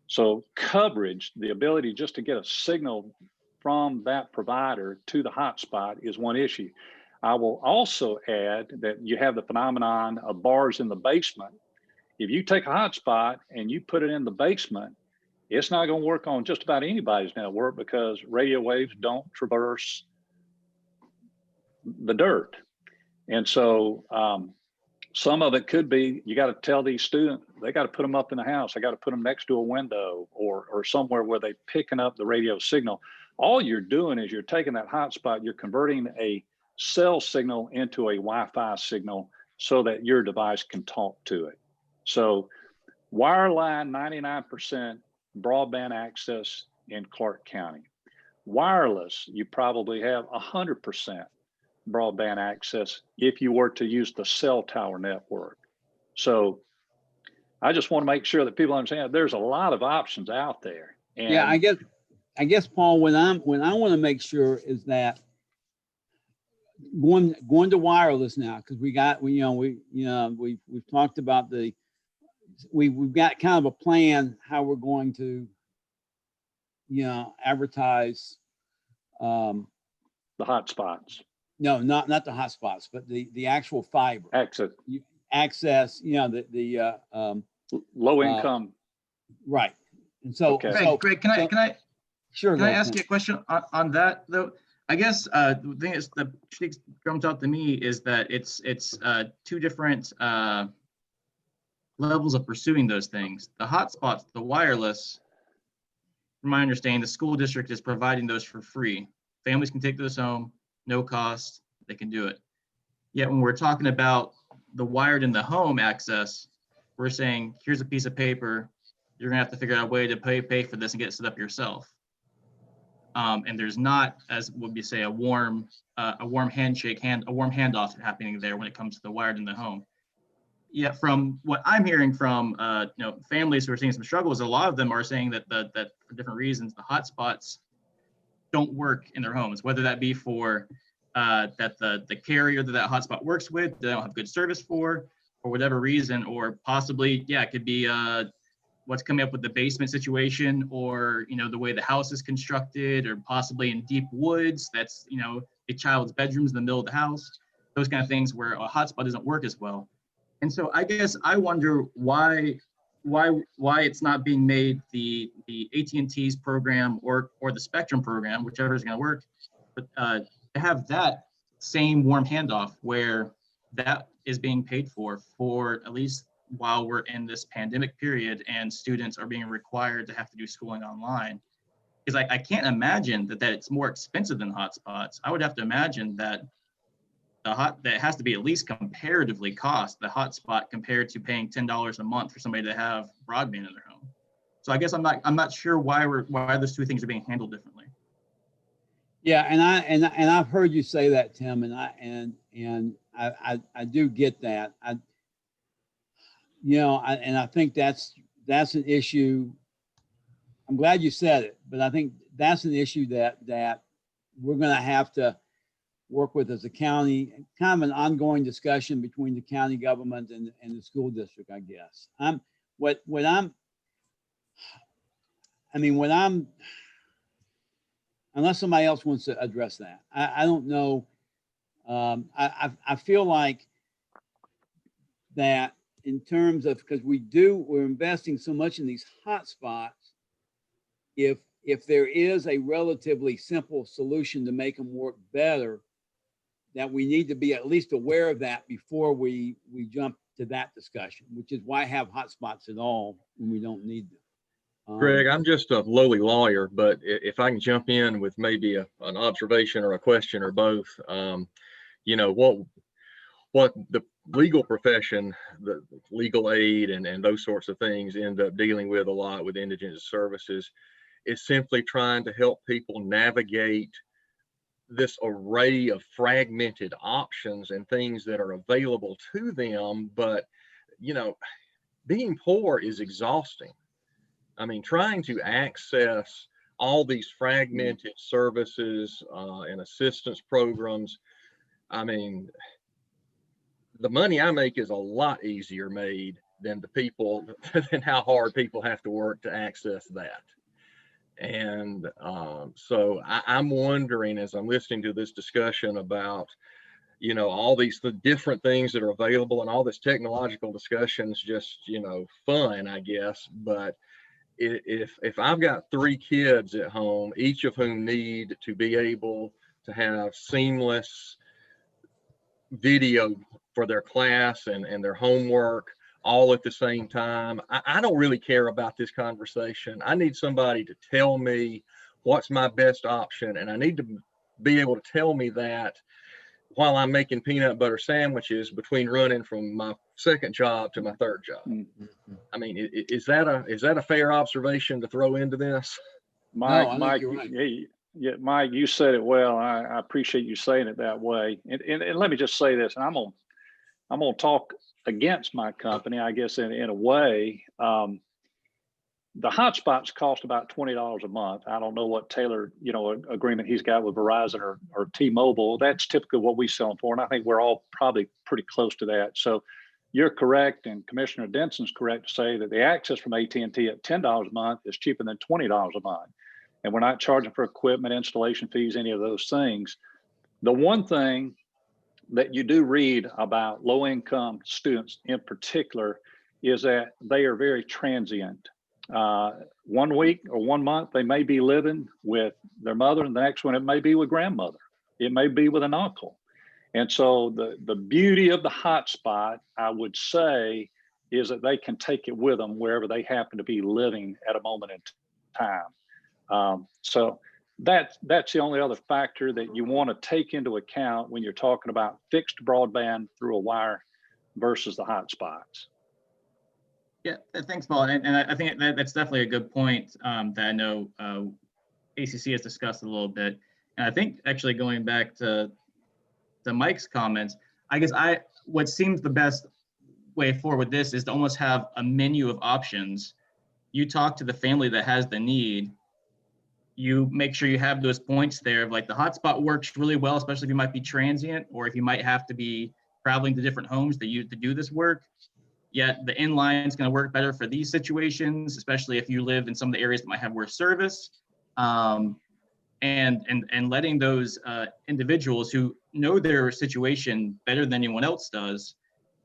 So coverage, the ability just to get a signal from that provider to the hotspot is one issue. I will also add that you have the phenomenon of bars in the basement. If you take a hotspot and you put it in the basement, it's not going to work on just about anybody's network, because radio waves don't traverse the dirt. And so some of it could be, you got to tell these students, they got to put them up in the house. I got to put them next to a window or somewhere where they're picking up the radio signal. All you're doing is you're taking that hotspot, you're converting a cell signal into a Wi-Fi signal so that your device can talk to it. So wireline, 99% broadband access in Clark County. Wireless, you probably have 100% broadband access if you were to use the cell tower network. So I just want to make sure that people understand there's a lot of options out there. And yeah, I guess Paul, when I want to make sure is that going to wireless now, because we've talked about we've got kind of a plan how we're going to advertise the hotspots. No, not the hotspots, but the actual fiber access. The low income. Right. And so, okay. Greg, can I sure? Can I ask you a question on that though? I guess the thing is that comes out to me is that it's two different levels of pursuing those things. The hotspots, the wireless, from my understanding, the school district is providing those for free. Families can take those home, no cost, they can do it. Yet when we're talking about the wired in the home access, we're saying, here's a piece of paper, you're gonna have to figure out a way to pay for this and get it set up yourself. And there's not, as would you say, a warm handoff happening there when it comes to the wired in the home. Yet from what I'm hearing from families who are seeing some struggles, a lot of them are saying that that for different reasons the hotspots don't work in their homes, whether that be for that the carrier that hotspot works with, they don't have good service for whatever reason, or possibly, it could be what's coming up with the basement situation, or the way the house is constructed, or possibly in deep woods, that's a child's bedrooms in the middle of the house, those kind of things where a hotspot doesn't work as well. And so I guess I wonder why it's not being made the AT&T's program or the Spectrum program, whichever is going to work, but to have that same warm handoff where that is being paid for at least while we're in this pandemic period and students are being required to have to do schooling online. Because I can't imagine that it's more expensive than hotspots. I would have to imagine that that has to be at least comparatively cost the hotspot compared to paying $10 a month for somebody to have broadband in their home. So I guess I'm not sure why those two things are being handled differently. Yeah, and I've heard you say that, Tim, and I do get that. I think that's an issue. I'm glad you said it, but I think that's an issue that we're going to have to work with as a county, kind of an ongoing discussion between the county government and the school district, I guess. Unless somebody else wants to address that, I don't know. I feel like that in terms of, because we're investing so much in these hotspots, if there is a relatively simple solution to make them work better, that we need to be at least aware of that before we jump to that discussion, which is why have hotspots at all when we don't need them. Greg, I'm just a lowly lawyer, but if I can jump in with maybe an observation or a question or both, what the legal profession, the legal aid and those sorts of things end up dealing with a lot with indigent services is simply trying to help people navigate this array of fragmented options and things that are available to them. But, being poor is exhausting. I mean, trying to access all these fragmented services and assistance programs, I mean, the money I make is a lot easier made than than how hard people have to work to access that. And so I'm wondering, as I'm listening to this discussion about, all the different things that are available, and all this technological discussion is just, fun, I guess. But if I've got 3 kids at home, each of whom need to be able to have seamless video for their class and their homework all at the same time. I don't really care about this conversation. I need somebody to tell me what's my best option, and I need to be able to tell me that while I'm making peanut butter sandwiches between running from my second job to my third job. I mean, is that a fair observation to throw into this? Mike, I think Mike, you're right. yeah, Mike, you said it well. I appreciate you saying it that way. And let me just say this, and I'm gonna talk against my company, I guess, in a way. The hotspots cost about $20 a month. I don't know what Taylor, agreement he's got with Verizon or T-Mobile. That's typically what we sell them for, and I think we're all probably pretty close to that. So you're correct, and Commissioner Denson's correct to say that the access from AT&T at $10 a month is cheaper than $20 a month. And we're not charging for equipment, installation fees, any of those things. The one thing that you do read about low-income students in particular is that they are very transient. 1 week or 1 month, they may be living with their mother, and the next one, it may be with grandmother. It may be with an uncle. And so the beauty of the hotspot, I would say, is that they can take it with them wherever they happen to be living at a moment in time. So that's the only other factor that you want to take into account when you're talking about fixed broadband through a wire versus the hotspots. Yeah, thanks, Paul. And I think that's definitely a good point that I know ACC has discussed a little bit. And I think actually going back to Mike's comments, I guess what seems the best way forward with this is to almost have a menu of options. You talk to the family that has the need. You make sure you have those points there of like the hotspot works really well, especially if you might be transient or if you might have to be traveling to different homes to do this work. Yet the inline is going to work better for these situations, especially if you live in some of the areas that might have worse service. And letting those individuals who know their situation better than anyone else does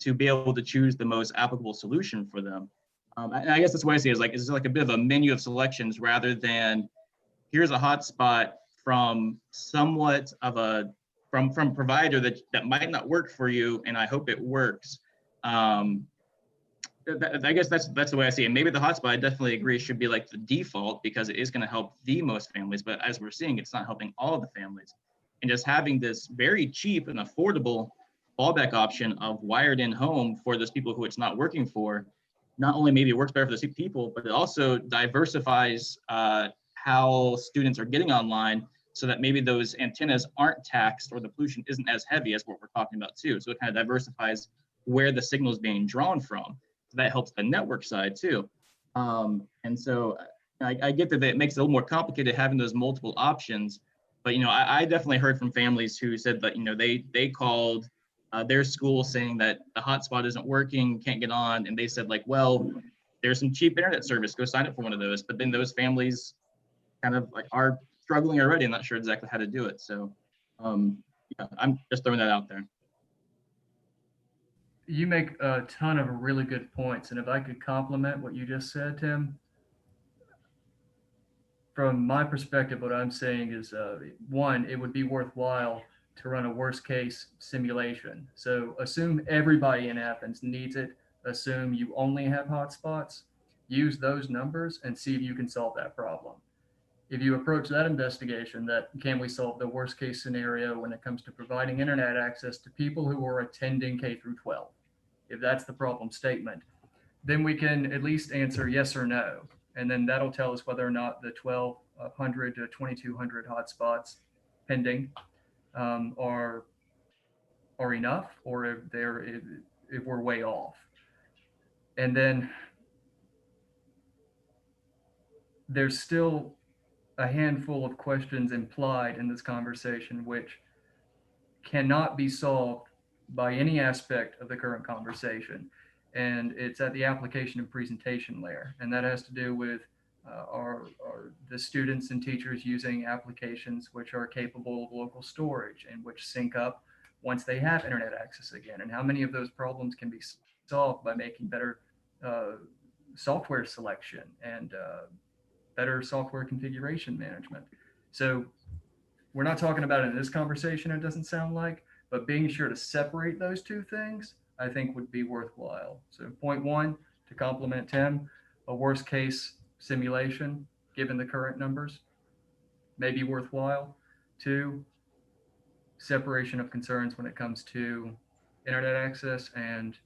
to be able to choose the most applicable solution for them. And I guess that's what I see is like a bit of a menu of selections rather than here's a hotspot from somewhat of from provider that might not work for you, and I hope it works. I guess that's the way I see it. Maybe the hotspot, I definitely agree, should be like the default because it is going to help the most families. But as we're seeing, it's not helping all of the families. And just having this very cheap and affordable fallback option of wired in home for those people who it's not working for, not only maybe it works better for those people, but it also diversifies how students are getting online so that maybe those antennas aren't taxed or the pollution isn't as heavy as what we're talking about too. So it kind of diversifies where the signal is being drawn from. So that helps the network side too. And so I get that it makes it a little more complicated having those multiple options, but I definitely heard from families who said that they called their school saying that the hotspot isn't working, can't get on, and they said like, well, there's some cheap internet service, go sign up for one of those. But then those families kind of like are struggling already and not sure exactly how to do it. So yeah, I'm just throwing that out there. You make a ton of really good points. And if I could complement what you just said, Tim, from my perspective, what I'm saying is, one, it would be worthwhile to run a worst case simulation. So assume everybody in Athens needs it. Assume you only have hotspots. Use those numbers and see if you can solve that problem. If you approach that investigation, that can we solve the worst case scenario when it comes to providing internet access to people who are attending K through 12? If that's the problem statement, then we can at least answer yes or no. And then that'll tell us whether or not the 1,200 to 2,200 hotspots pending are enough, or if we're way off. And then there's still a handful of questions implied in this conversation which cannot be solved by any aspect of the current conversation. And it's at the application and presentation layer. And that has to do with the students and teachers using applications which are capable of local storage and which sync up once they have internet access again. And how many of those problems can be solved by making better software selection and better software configuration management. So we're not talking about it in this conversation, it doesn't sound like, but being sure to separate those two things, I think would be worthwhile. So point one, to complement Tim, a worst case simulation, given the current numbers, may be worthwhile. Two, separation of concerns when it comes to internet access and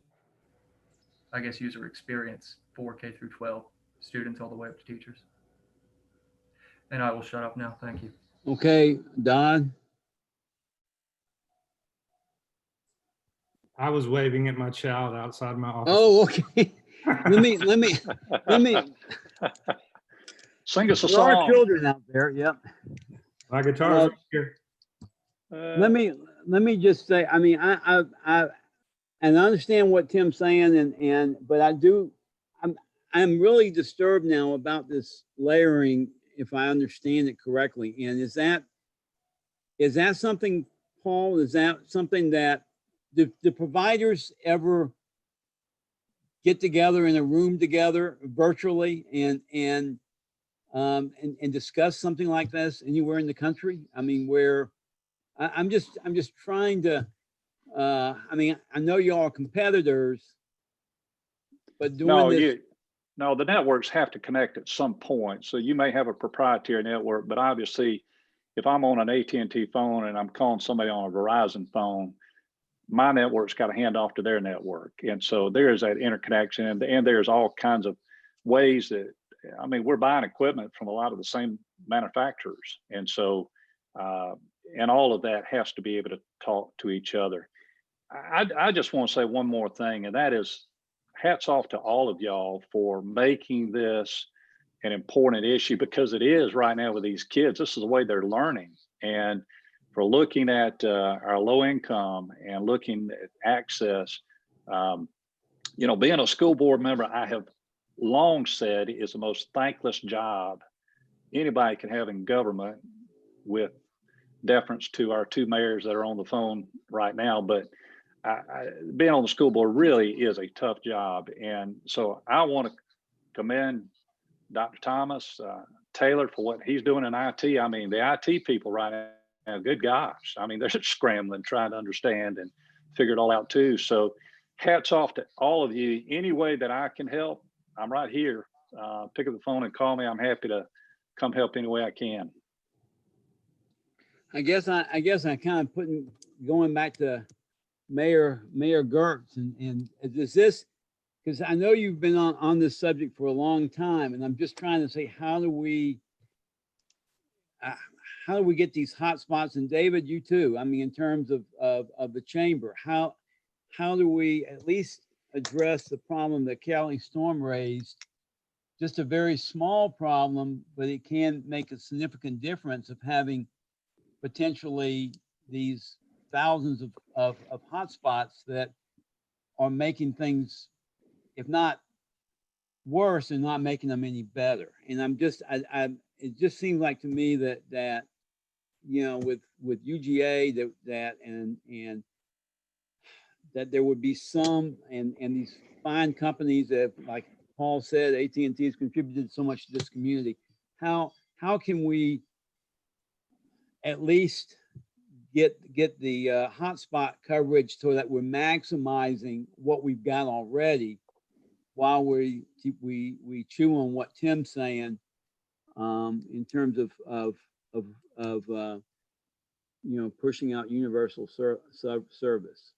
I guess user experience for K through 12 students all the way up to teachers. And I will shut up now. Thank you. Okay, Don? I was waving at my child outside my office. Oh, okay. let me. Sing us a There are song. children out there, yep. My guitar's right here. Let me just say, I mean, I and I understand what Tim's saying, but I'm really disturbed now about this layering, if I understand it correctly. And is that something, Paul? Is that something that the providers ever get together in a room together virtually and discuss something like this anywhere in the country? I mean, where I'm just trying to. I mean, I know y'all are competitors, but doing this. No, the networks have to connect at some point. So you may have a proprietary network, but obviously, if I'm on an AT&T phone and I'm calling somebody on a Verizon phone, my network's got to hand off to their network. And so there is that interconnection, and there's all kinds of ways that, I mean, we're buying equipment from a lot of the same manufacturers. And so, and all of that has to be able to talk to each other. I just want to say one more thing, and that is hats off to all of y'all for making this an important issue, because it is right now with these kids. This is the way they're learning. And for looking at our low income and looking at access, you know, being a school board member, I have long said is the most thankless job anybody can have in government, with deference to our two mayors that are on the phone right now. But being on the school board really is a tough job. And so I want to commend Dr. Thomas Taylor for what he's doing in IT. I mean, the IT people right now, good gosh, I mean, they're scrambling, trying to understand and figure it all out too. So hats off to all of you. Any way that I can help, I'm right here. Pick up the phone and call me. I'm happy to come help any way I can. I guess I kind of going back to Mayor Gertz, and is this, because I know you've been on this subject for a long time, and I'm just trying to say, how do we get these hot spots? And David, you too. I mean, in terms of the chamber, how do we at least address the problem that Kelly Storm raised? Just a very small problem, but it can make a significant difference of having potentially these thousands of hotspots that are making things, if not worse, and not making them any better. And it just seems like to me that you know, with UGA and that there would be some, and these fine companies that, like Paul said, AT&T has contributed so much to this community. How can we at least get the hotspot coverage so that we're maximizing what we've got already, while we chew on what Tim's saying in terms of you know, pushing out universal service.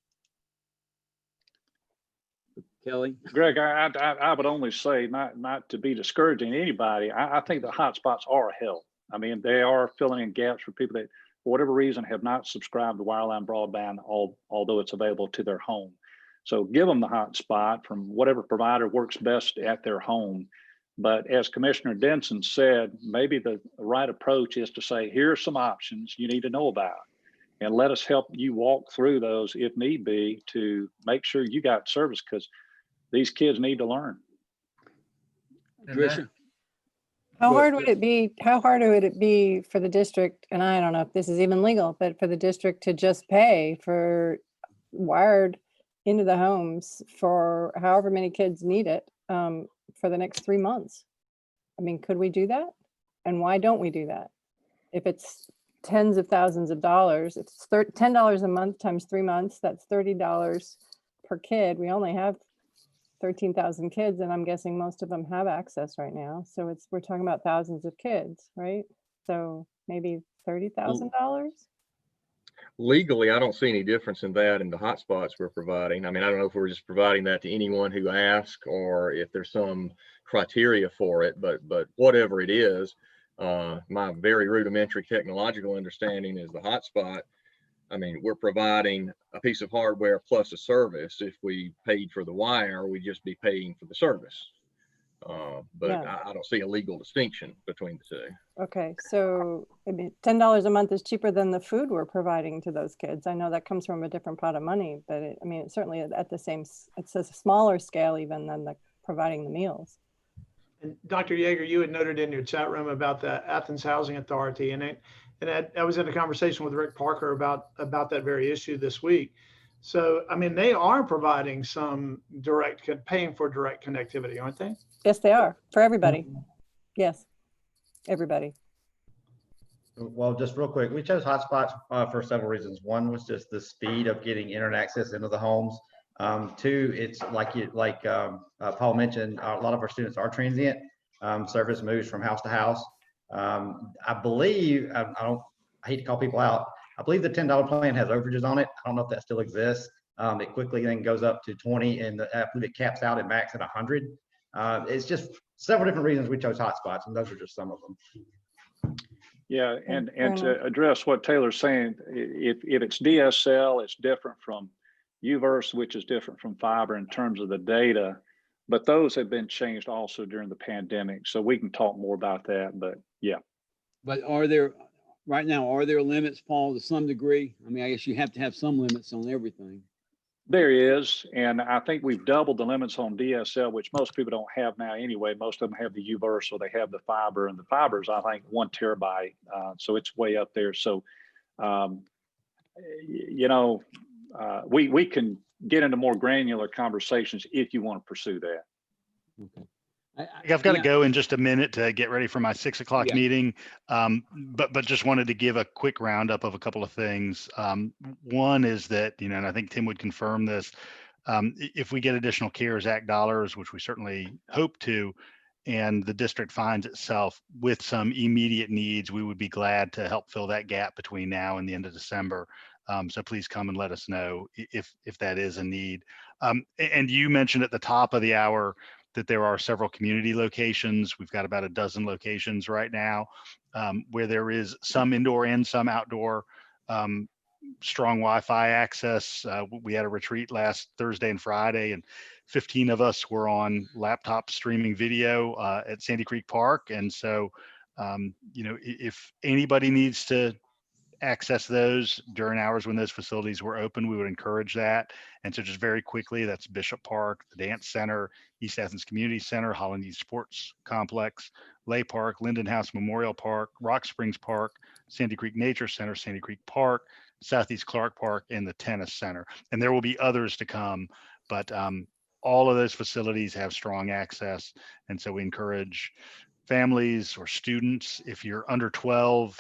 Kelly? Greg, I would only say, not to be discouraging anybody, I think the hotspots are a help. I mean, they are filling in gaps for people that, for whatever reason, have not subscribed to wireline broadband, although it's available to their home. So give them the hotspot from whatever provider works best at their home. But as Commissioner Denson said, maybe the right approach is to say, here are some options you need to know about, and let us help you walk through those if need be, to make sure you got service, because these kids need to learn. Tricia? How hard would it be for the district, and I don't know if this is even legal, but for the district to just pay for wired into the homes for however many kids need it for the next 3 months? I mean, could we do that? And why don't we do that? If it's tens of thousands of dollars. It's $10 a month times 3 months. That's $30 per kid. We only have 13,000 kids, and I'm guessing most of them have access right now. So we're talking about thousands of kids, right? So maybe $30,000. Legally, I don't see any difference in that in the hotspots we're providing. I mean, I don't know if we're just providing that to anyone who asks or if there's some criteria for it, but whatever it is, my very rudimentary technological understanding is the hotspot. I mean, we're providing a piece of hardware plus a service. If we paid for the wire, we'd just be paying for the service. But Yeah. I don't see a legal distinction between the two. Okay, so I mean, $10 a month is cheaper than the food we're providing to those kids. I know that comes from a different pot of money, but I mean, it's certainly at the same, it's a smaller scale even than providing the meals. And Dr. Yeager, you had noted in your chat room about the Athens Housing Authority, and I was in a conversation with Rick Parker about that very issue this week. So, I mean, they are providing some paying for direct connectivity, aren't they? Yes, they are, for everybody. Yes, everybody. Well, just real quick, we chose hotspots for several reasons. One was just the speed of getting internet access into the homes. Two, it's like Paul mentioned, a lot of our students are transient. Service moves from house to house. I believe, I hate to call people out. I believe the $10 plan has overages on it. I don't know if that still exists. It quickly then goes up to 20, and I believe it caps out at max at 100. It's just several different reasons we chose hotspots, and those are just some of them. Yeah, and to address what Taylor's saying, if it's DSL, it's different from UVerse, which is different from fiber in terms of the data, but those have been changed also during the pandemic. So we can talk more about that, but yeah. But right now, are there limits, Paul, to some degree? I mean, I guess you have to have some limits on everything. There is, and I think we've doubled the limits on DSL, which most people don't have now anyway. Most of them have the UVerse, or they have the fiber, and the fiber is, I think, 1 terabyte. So it's way up there. So, we can get into more granular conversations if you want to pursue that. Okay. I've got to go in just a minute to get ready for my 6 o'clock meeting. But just wanted to give a quick roundup of a couple of things. One is that, and I think Tim would confirm this, if we get additional CARES Act dollars, which we certainly hope to, and the district finds itself with some immediate needs, we would be glad to help fill that gap between now and the end of December. So please come and let us know if that is a need. And you mentioned at the top of the hour that there are several community locations. We've got about a dozen locations right now where there is some indoor and some outdoor strong Wi-Fi access. We had a retreat last Thursday and Friday, and 15 of us were on laptop streaming video at Sandy Creek Park. And so, if anybody needs to access those during hours when those facilities were open, we would encourage that. And so just very quickly, that's Bishop Park, the Dance Center, East Athens Community Center, Holland East Sports Complex, Lay Park, Linden House Memorial Park, Rock Springs Park, Sandy Creek Nature Center, Sandy Creek Park, Southeast Clark Park, and the Tennis Center. And there will be others to come, but all of those facilities have strong access. And so we encourage families or students, if you're under 12,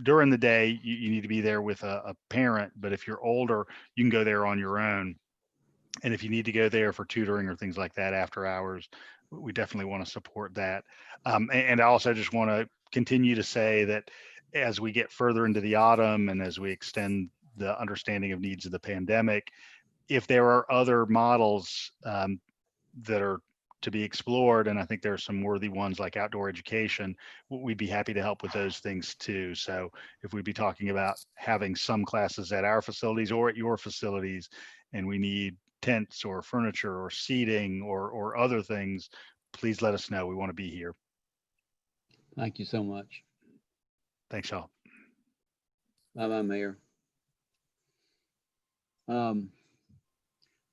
during the day, you need to be there with a parent, but if you're older, you can go there on your own. And if you need to go there for tutoring or things like that after hours, we definitely want to support that. And I also just want to continue to say that as we get further into the autumn and as we extend the understanding of needs of the pandemic, if there are other models that are to be explored, and I think there are some worthy ones like outdoor education, we'd be happy to help with those things too. So if we'd be talking about having some classes at our facilities or at your facilities, and we need tents or furniture or seating or other things, please let us know. We want to be here. Thank you so much. Thanks, y'all. Bye-bye, Mayor.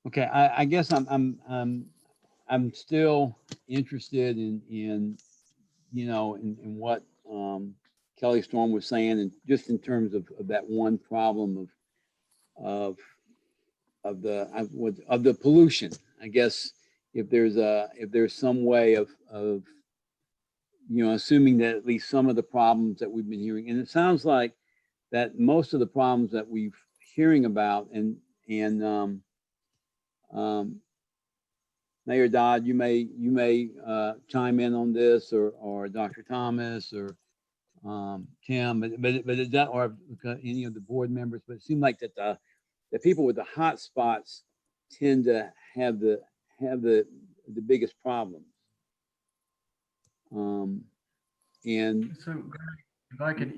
Okay, I guess I'm still interested in what Kelly Storm was saying, and just in terms of that one problem of the pollution. I guess if there's some way of assuming that at least some of the problems that we've been hearing, and it sounds like that most of the problems that we're hearing about, and Mayor Dodd, you may chime in on this, or Dr. Thomas, or Tim, but it does, or any of the board members. But it seemed like that the people with the hot spots tend to have the biggest problems. And so if I could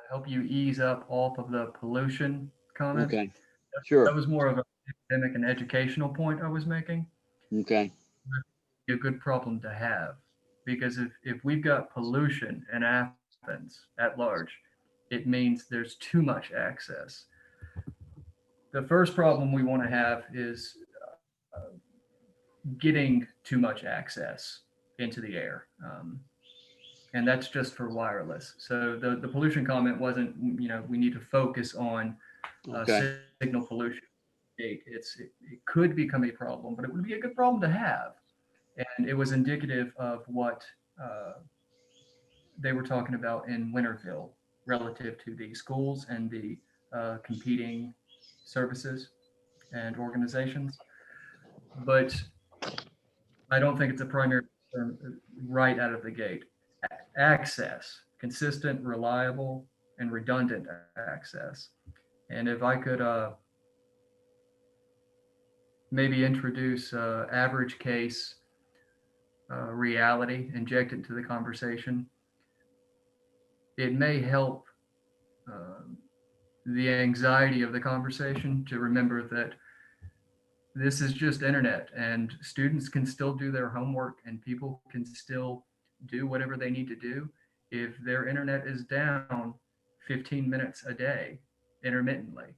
help you ease up off of the pollution comment. Okay, sure. That was more of an academic and educational point I was making. Okay. A good problem to have, because if we've got pollution in Athens at large, it means there's too much access. The first problem we want to have is getting too much access into the air. And that's just for wireless. So the pollution comment wasn't, we need to focus on signal pollution. It could become a problem, but it would be a good problem to have. And it was indicative of what they were talking about in Winterville relative to the schools and the competing services and organizations. But I don't think it's a primary concern right out of the gate. Access, consistent, reliable, and redundant access. And if I could maybe introduce average case reality, inject it into the conversation, it may help the anxiety of the conversation to remember that this is just internet, and students can still do their homework, and people can still do whatever they need to do if their internet is down 15 minutes a day intermittently.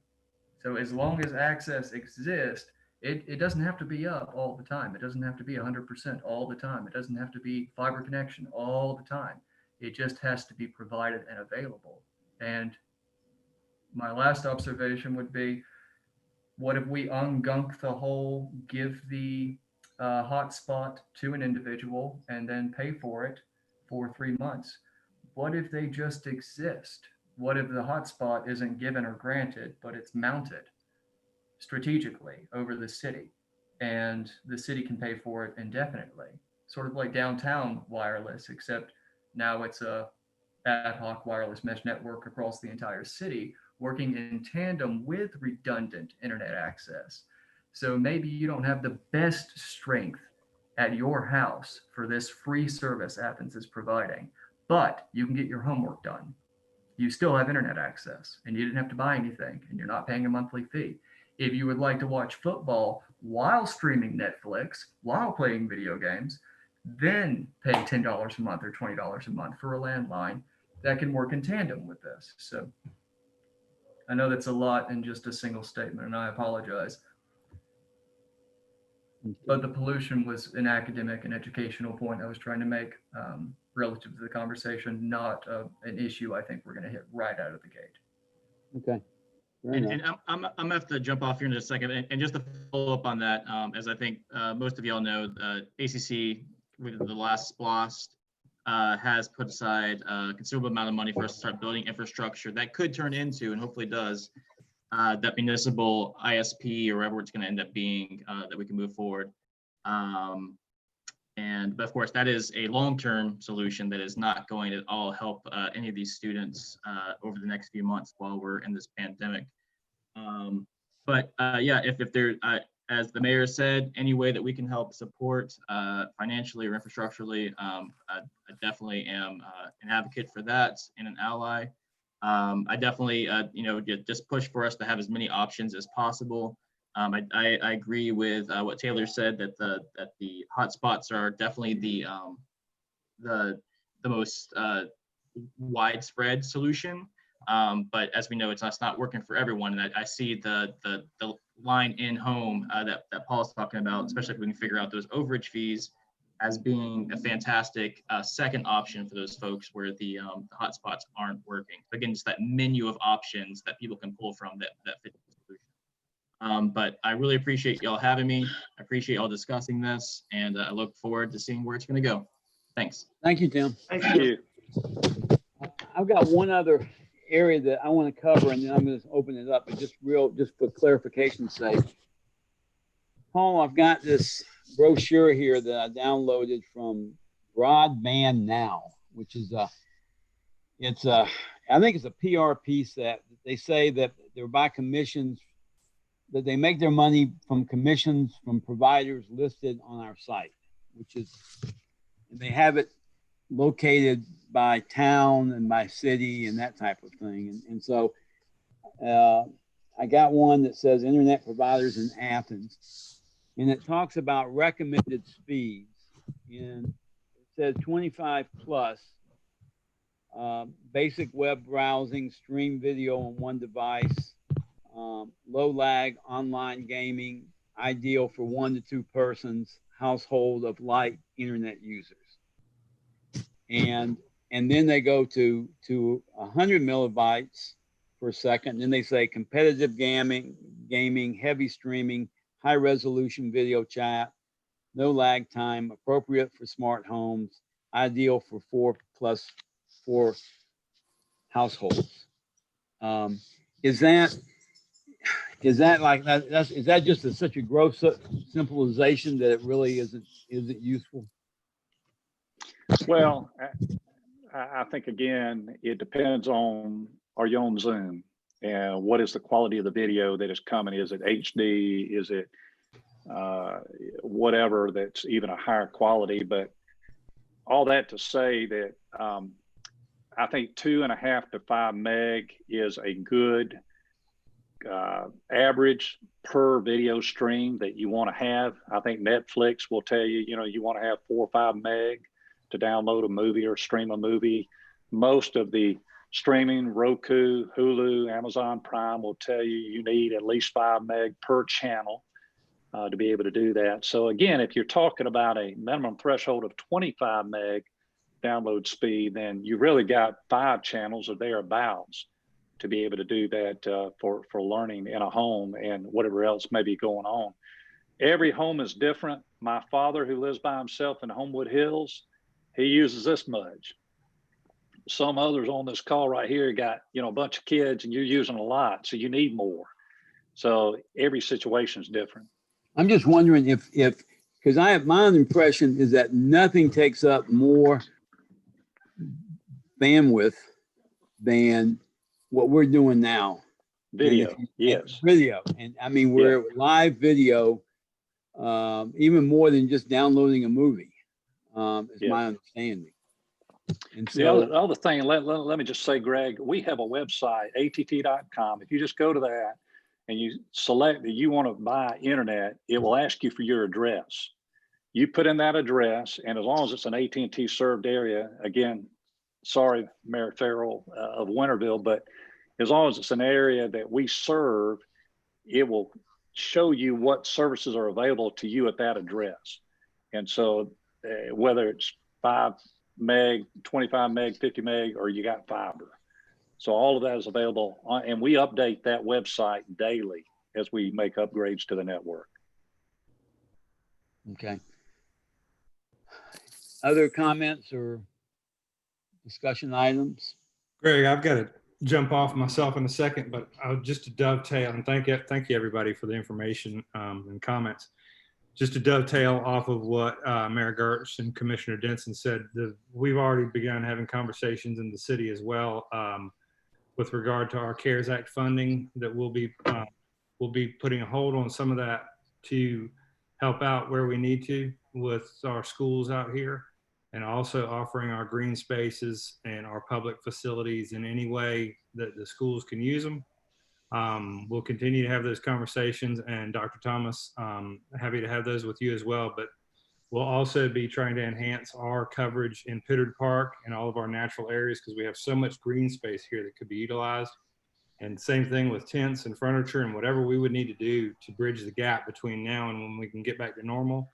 So as long as access exists, it doesn't have to be up all the time. It doesn't have to be 100% all the time. It doesn't have to be fiber connection all the time. It just has to be provided and available. And my last observation would be, what if we ungunk the whole, give the hotspot to an individual and then pay for it for 3 months? What if they just exist? What if the hotspot isn't given or granted, but it's mounted strategically over the city, and the city can pay for it indefinitely? Sort of like downtown wireless, except now it's a ad hoc wireless mesh network across the entire city, working in tandem with redundant internet access. So maybe you don't have the best strength at your house for this free service Athens is providing, but you can get your homework done. You still have internet access, and you didn't have to buy anything, and you're not paying a monthly fee. If you would like to watch football while streaming Netflix, while playing video games, then pay $10 a month or $20 a month for a landline that can work in tandem with this. So I know that's a lot in just a single statement, and I apologize. But the pollution was an academic and educational point I was trying to make relative to the conversation, not an issue I think we're going to hit right out of the gate. Okay. And I'm gonna have to jump off here in just a second, and just to follow up on that, as I think most of y'all know, ACC with the last SPLOST has put aside a considerable amount of money for us to start building infrastructure that could turn into, and hopefully does, that municipal ISP, or whatever it's going to end up being, that we can move forward. But of course, that is a long-term solution that is not going to at all help any of these students over the next few months while we're in this pandemic. Yeah, if there, as the mayor said, any way that we can help support financially or infrastructurally, I definitely am an advocate for that and an ally. I definitely, just push for us to have as many options as possible. I agree with what Taylor said, that the hotspots are definitely the most widespread solution. But as we know, it's not working for everyone. And I see the line in home that Paul's talking about, especially if we can figure out those overage fees, as being a fantastic second option for those folks where the hotspots aren't working. Again, just that menu of options that people can pull from that fit the solution. But I really appreciate y'all having me. I appreciate y'all discussing this, and I look forward to seeing where it's going to go. Thanks. Thank you, Tim. Thank you. I've got one other area that I want to cover, and then I'm going to open it up. But just for clarification's sake, Paul, I've got this brochure here that I downloaded from Broadband Now, which is I think it's a PR piece that they say that they're by commissions, that they make their money from commissions from providers listed on our site, which is, and they have it located by town and by city and that type of thing. And so I got one that says internet providers in Athens, and it talks about recommended speeds. And it says 25 plus, basic web browsing, stream video on one device, low lag online gaming, ideal for 1 to 2 persons, household of light internet users. And then they go to 100 millibytes per second. And then they say competitive gaming, heavy streaming, high resolution video chat, no lag time, appropriate for smart homes, ideal for 4+4 households. Is that like that? Is that just such a gross simplification that it really isn't useful? Well, I think again, it depends on, are you on Zoom? And what is the quality of the video that is coming? Is it HD? Is it whatever that's even a higher quality? But all that to say that I think 2.5 to 5 meg is a good average per video stream that you want to have. I think Netflix will tell you, you want to have 4 or 5 meg to download a movie or stream a movie. Most of the streaming, Roku, Hulu, Amazon Prime will tell you you need at least 5 meg per channel to be able to do that. So again, if you're talking about a minimum threshold of 25 meg download speed, then you really got 5 channels or thereabouts to be able to do that for learning in a home and whatever else may be going on. Every home is different. My father, who lives by himself in Homewood Hills, he uses this much. Some others on this call right here got, a bunch of kids and you're using a lot, so you need more. So every situation is different. I'm just wondering if because my impression is that nothing takes up more bandwidth than what we're doing now. Video, yes. Video. And I mean, we're live video, even more than just downloading a movie, is my understanding. And so the other thing, let me just say, Greg, we have a website, att.com. If you just go to that and you select that you want to buy internet, it will ask you for your address. You put in that address, and as long as it's an AT&T served area, again, sorry, Mayor Farrell of Winterville, but as long as it's an area that we serve, it will show you what services are available to you at that address. And so whether it's 5 meg, 25 meg, 50 meg, or you got fiber. So all of that is available and we update that website daily as we make upgrades to the network. Okay. Other comments or discussion items? Greg, I've got to jump off myself in a second, but just to dovetail, and thank you everybody for the information and comments. Just to dovetail off of what Mayor Gertz and Commissioner Denson said, we've already begun having conversations in the city as well with regard to our CARES Act funding that we'll be putting a hold on some of that to help out where we need to with our schools out here, and also offering our green spaces and our public facilities in any way that the schools can use them. We'll continue to have those conversations, and Dr. Thomas, happy to have those with you as well, but we'll also be trying to enhance our coverage in Pittard Park and all of our natural areas because we have so much green space here that could be utilized. And same thing with tents and furniture and whatever we would need to do to bridge the gap between now and when we can get back to normal.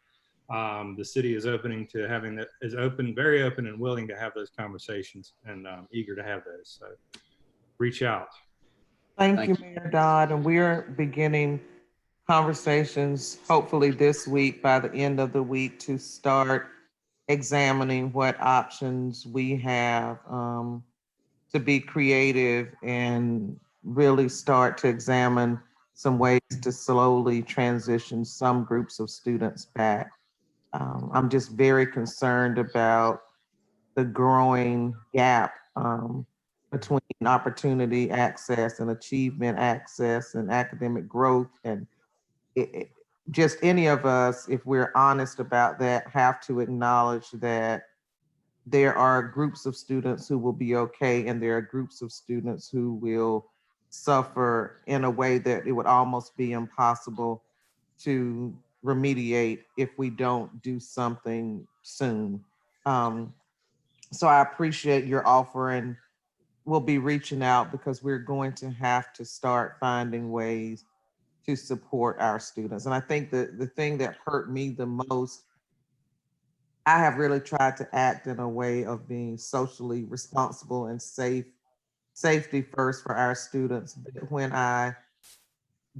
The city is opening to having that, is open, very open and willing to have those conversations, and eager to have those. So reach out. Thank you, Mayor Dodd. And we're beginning conversations hopefully this week, by the end of the week, to start examining what options we have to to be creative and really start to examine some ways to slowly transition some groups of students back. I'm just very concerned about the growing gap between opportunity access and achievement access and academic growth. And just any of us, if we're honest about that, have to acknowledge that there are groups of students who will be okay, and there are groups of students who will suffer in a way that it would almost be impossible to remediate if we don't do something soon. So I appreciate your offer, and we'll be reaching out because we're going to have to start finding ways to support our students. And I think that the thing that hurt me the most, I have really tried to act in a way of being socially responsible and safety first for our students. But when I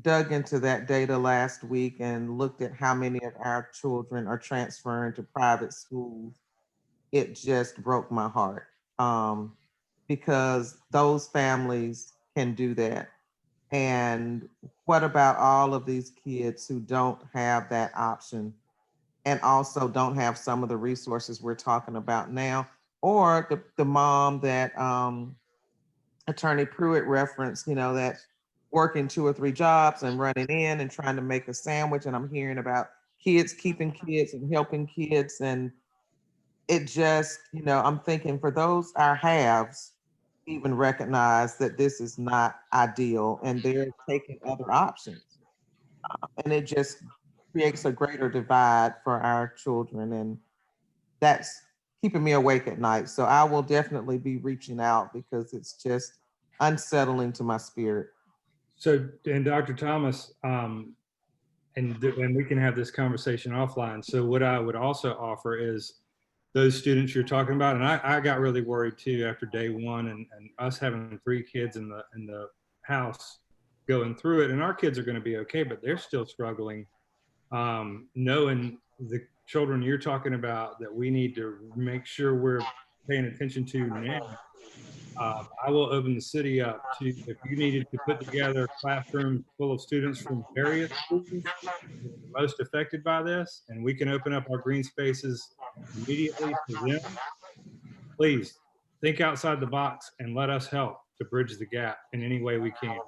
dug into that data last week and looked at how many of our children are transferring to private schools, it just broke my heart, because those families can do that. And what about all of these kids who don't have that option and also don't have some of the resources we're talking about now, or the mom that Attorney Pruitt referenced, that's working 2 or 3 jobs and running in and trying to make a sandwich. And I'm hearing about kids keeping kids and helping kids. And it just, I'm thinking for those, our haves even recognize that this is not ideal and they're taking other options. And it just creates a greater divide for our children. And that's keeping me awake at night. So I will definitely be reaching out because it's just unsettling to my spirit. So, and Dr. Thomas, and we can have this conversation offline. So what I would also offer is those students you're talking about, and I got really worried too after day one, and us having 3 kids in the house going through it, and our kids are going to be okay, but they're still struggling, knowing the children you're talking about that we need to make sure we're paying attention to now. I will open the city up to, if you needed to put together classrooms full of students from various schools that are most affected by this, and we can open up our green spaces immediately for them, please think outside the box and let us help to bridge the gap in any way we can.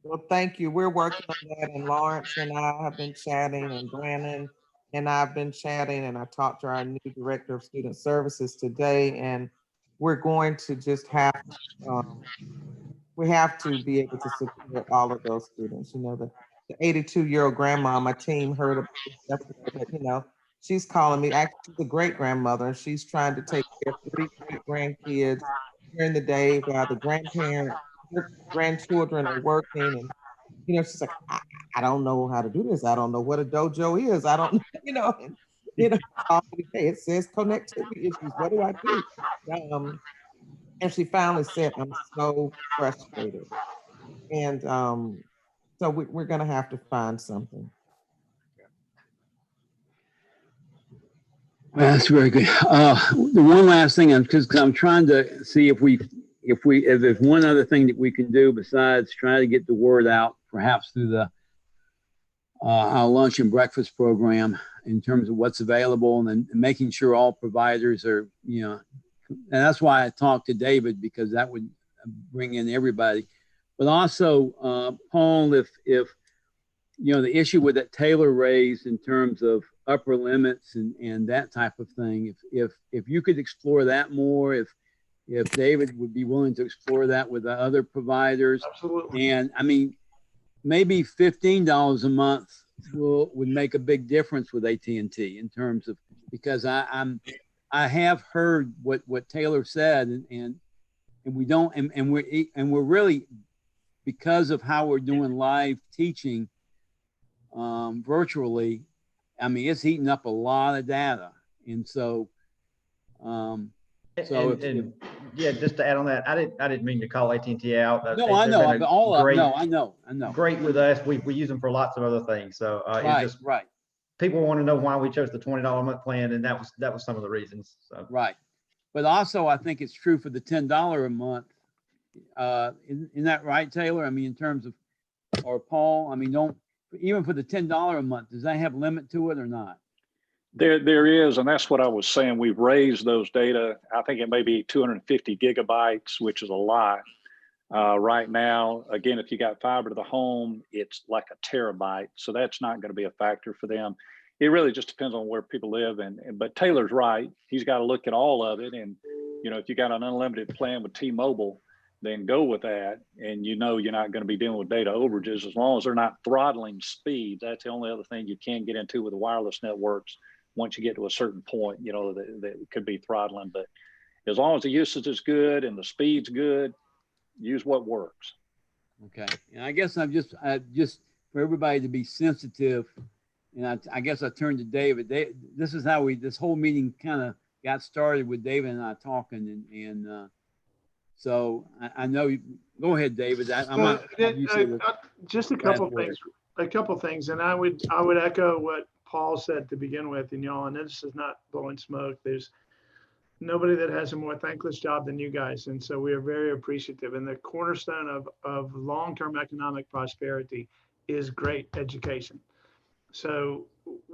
Well, thank you. We're working on that, and Lawrence and I have been chatting, and Brandon and I've been chatting, and I talked to our new director of student services today, and we're going to just have, we have to be able to support all of those students. The 82-year-old grandma, my team heard about this yesterday, but she's calling me, actually she's a great grandmother, and she's trying to take care of 3 great grandkids during the day while the her grandchildren are working. And she's like, I don't know how to do this. I don't know what a dojo is. I don't, it says connectivity issues. What do I do? And she finally said, I'm so frustrated. And so we're going to have to find something. Well, that's very good. The one last thing, because I'm trying to see if there's one other thing that we can do besides trying to get the word out, perhaps through the our lunch and breakfast program in terms of what's available, and making sure all providers are, and that's why I talked to David, because that would bring in everybody. But also, Paul, if the issue with that Taylor raised in terms of upper limits and that type of thing, if you could explore that more, if David would be willing to explore that with the other providers. Absolutely. And I mean, maybe $15 a month would make a big difference with AT&T in terms of, because I have heard what Taylor said, and we don't, and we're really, because of how we're doing live teaching virtually, I mean, it's eating up a lot of data. And so, yeah, just to add on that, I didn't mean to call AT&T out. No, I know. I know. Great with us. We use them for lots of other things. So right. People want to know why we chose the $20 a month plan, and that was some of the reasons. So. Right. but also I think it's true for the $10 a month. Isn't that right, Taylor? I mean, in terms of, or Paul, I mean, even for the $10 a month, does that have limit to it or not? There is, and that's what I was saying. We've raised those data. I think it may be 250 gigabytes, which is a lot. Right now, again, if you got fiber to the home, it's like a terabyte. So that's not going to be a factor for them. It really just depends on where people live. But Taylor's right. He's got to look at all of it. And, you know, if you got an unlimited plan with T-Mobile, then go with that. And you know you're not going to be dealing with data overages as long as they're not throttling speed. That's the only other thing you can get into with the wireless networks. Once you get to a certain point, you know, that could be throttling. But as long as the usage is good and the speed's good, use what works. Okay. And I guess I just for everybody to be sensitive, and I guess I turned to David. This is how this whole meeting kind of got started with David and I talking, and so I know. Go ahead, David. Just a couple things. A couple things, and I would echo what Paul said to begin with, and y'all. And this is not blowing smoke. There's nobody that has a more thankless job than you guys, and so we are very appreciative. And the cornerstone of long-term economic prosperity is great education. So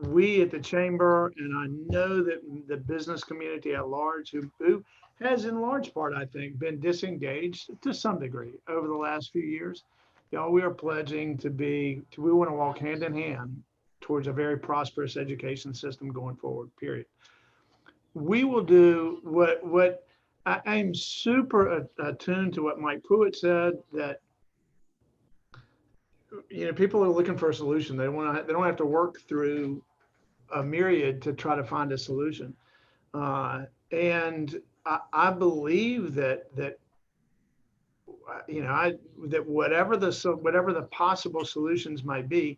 we at the chamber, and I know that the business community at large, who has in large part, I think, been disengaged to some degree over the last few years. Y'all, we are pledging we want to walk hand in hand towards a very prosperous education system going forward, period. We will do what I'm super attuned to what Mike Pruitt said, that, you know, people are looking for a solution. They don't have to work through a myriad to try to find a solution. And I believe that you know, that whatever the possible solutions might be,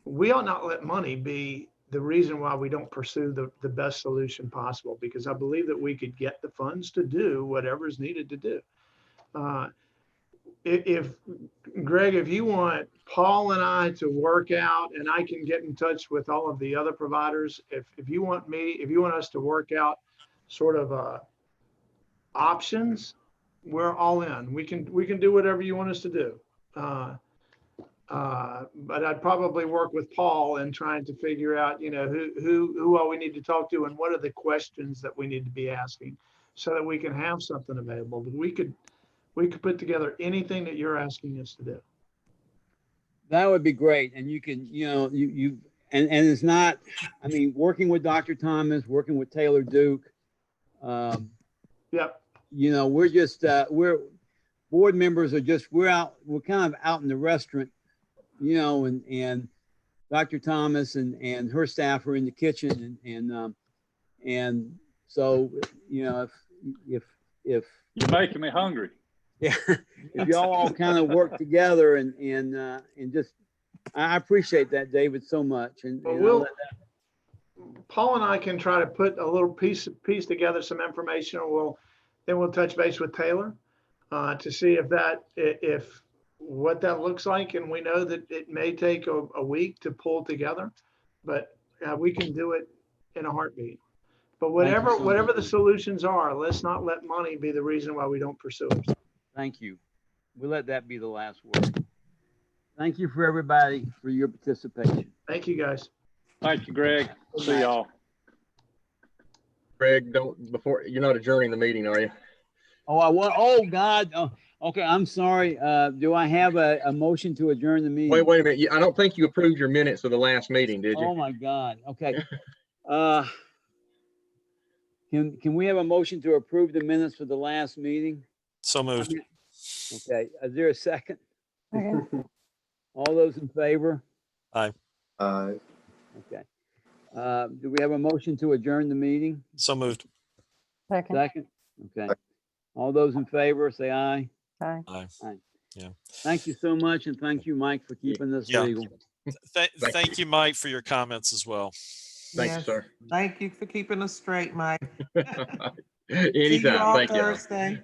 we ought not let money be the reason why we don't pursue the best solution possible, because I believe that we could get the funds to do whatever is needed to do. If Greg, if you want Paul and I to work out, and I can get in touch with all of the other providers, if you want us to work out sort of options, we're all in. We can do whatever you want us to do. But I'd probably work with Paul in trying to figure out, you know, who all we need to talk to and what are the questions that we need to be asking, so that we can have something available. But we could put together anything that you're asking us to do. That would be great. And you can, you know, and it's not, I mean, working with Dr. Thomas, working with Taylor Duke. Yep. You know, we're just, we're board members are just, we're kind of out in the restaurant, you know, and Dr. Thomas and her staff are in the kitchen, and so, you know, if you're making me hungry. Yeah, if y'all all kind of work together and just, I appreciate that, David, so much. And Paul and I can try to put a little piece together, some information, and then we'll touch base with Taylor to see if what that looks like. And we know that it may take a week to pull together, but we can do it in a heartbeat. But whatever the solutions are, let's not let money be the reason why we don't pursue it. Thank you. We'll let that be the last word. Thank you for everybody for your participation. Thank you, guys. Thank you, Greg. See y'all. Greg, you're not adjourning the meeting, are you? Oh, God. Oh, okay, I'm sorry. Do I have a motion to adjourn the meeting? Wait a minute. I don't think you approved your minutes of the last meeting, did you? Oh my God. Okay. Can we have a motion to approve the minutes for the last meeting? So moved. Okay. Is there a second? Okay. All those in favor? Aye. Aye. Okay. Do we have a motion to adjourn the meeting? So moved. Second. Second? Okay. All those in favor, say aye. Aye. Aye. Aye. Yeah. Thank you so much, and thank you, Mike, for keeping this Yeah. legal. Thank you, Mike, for your comments as well. Thank you, sir. Thank you for keeping us straight, Mike. Anytime. See you all Thank you. Thursday.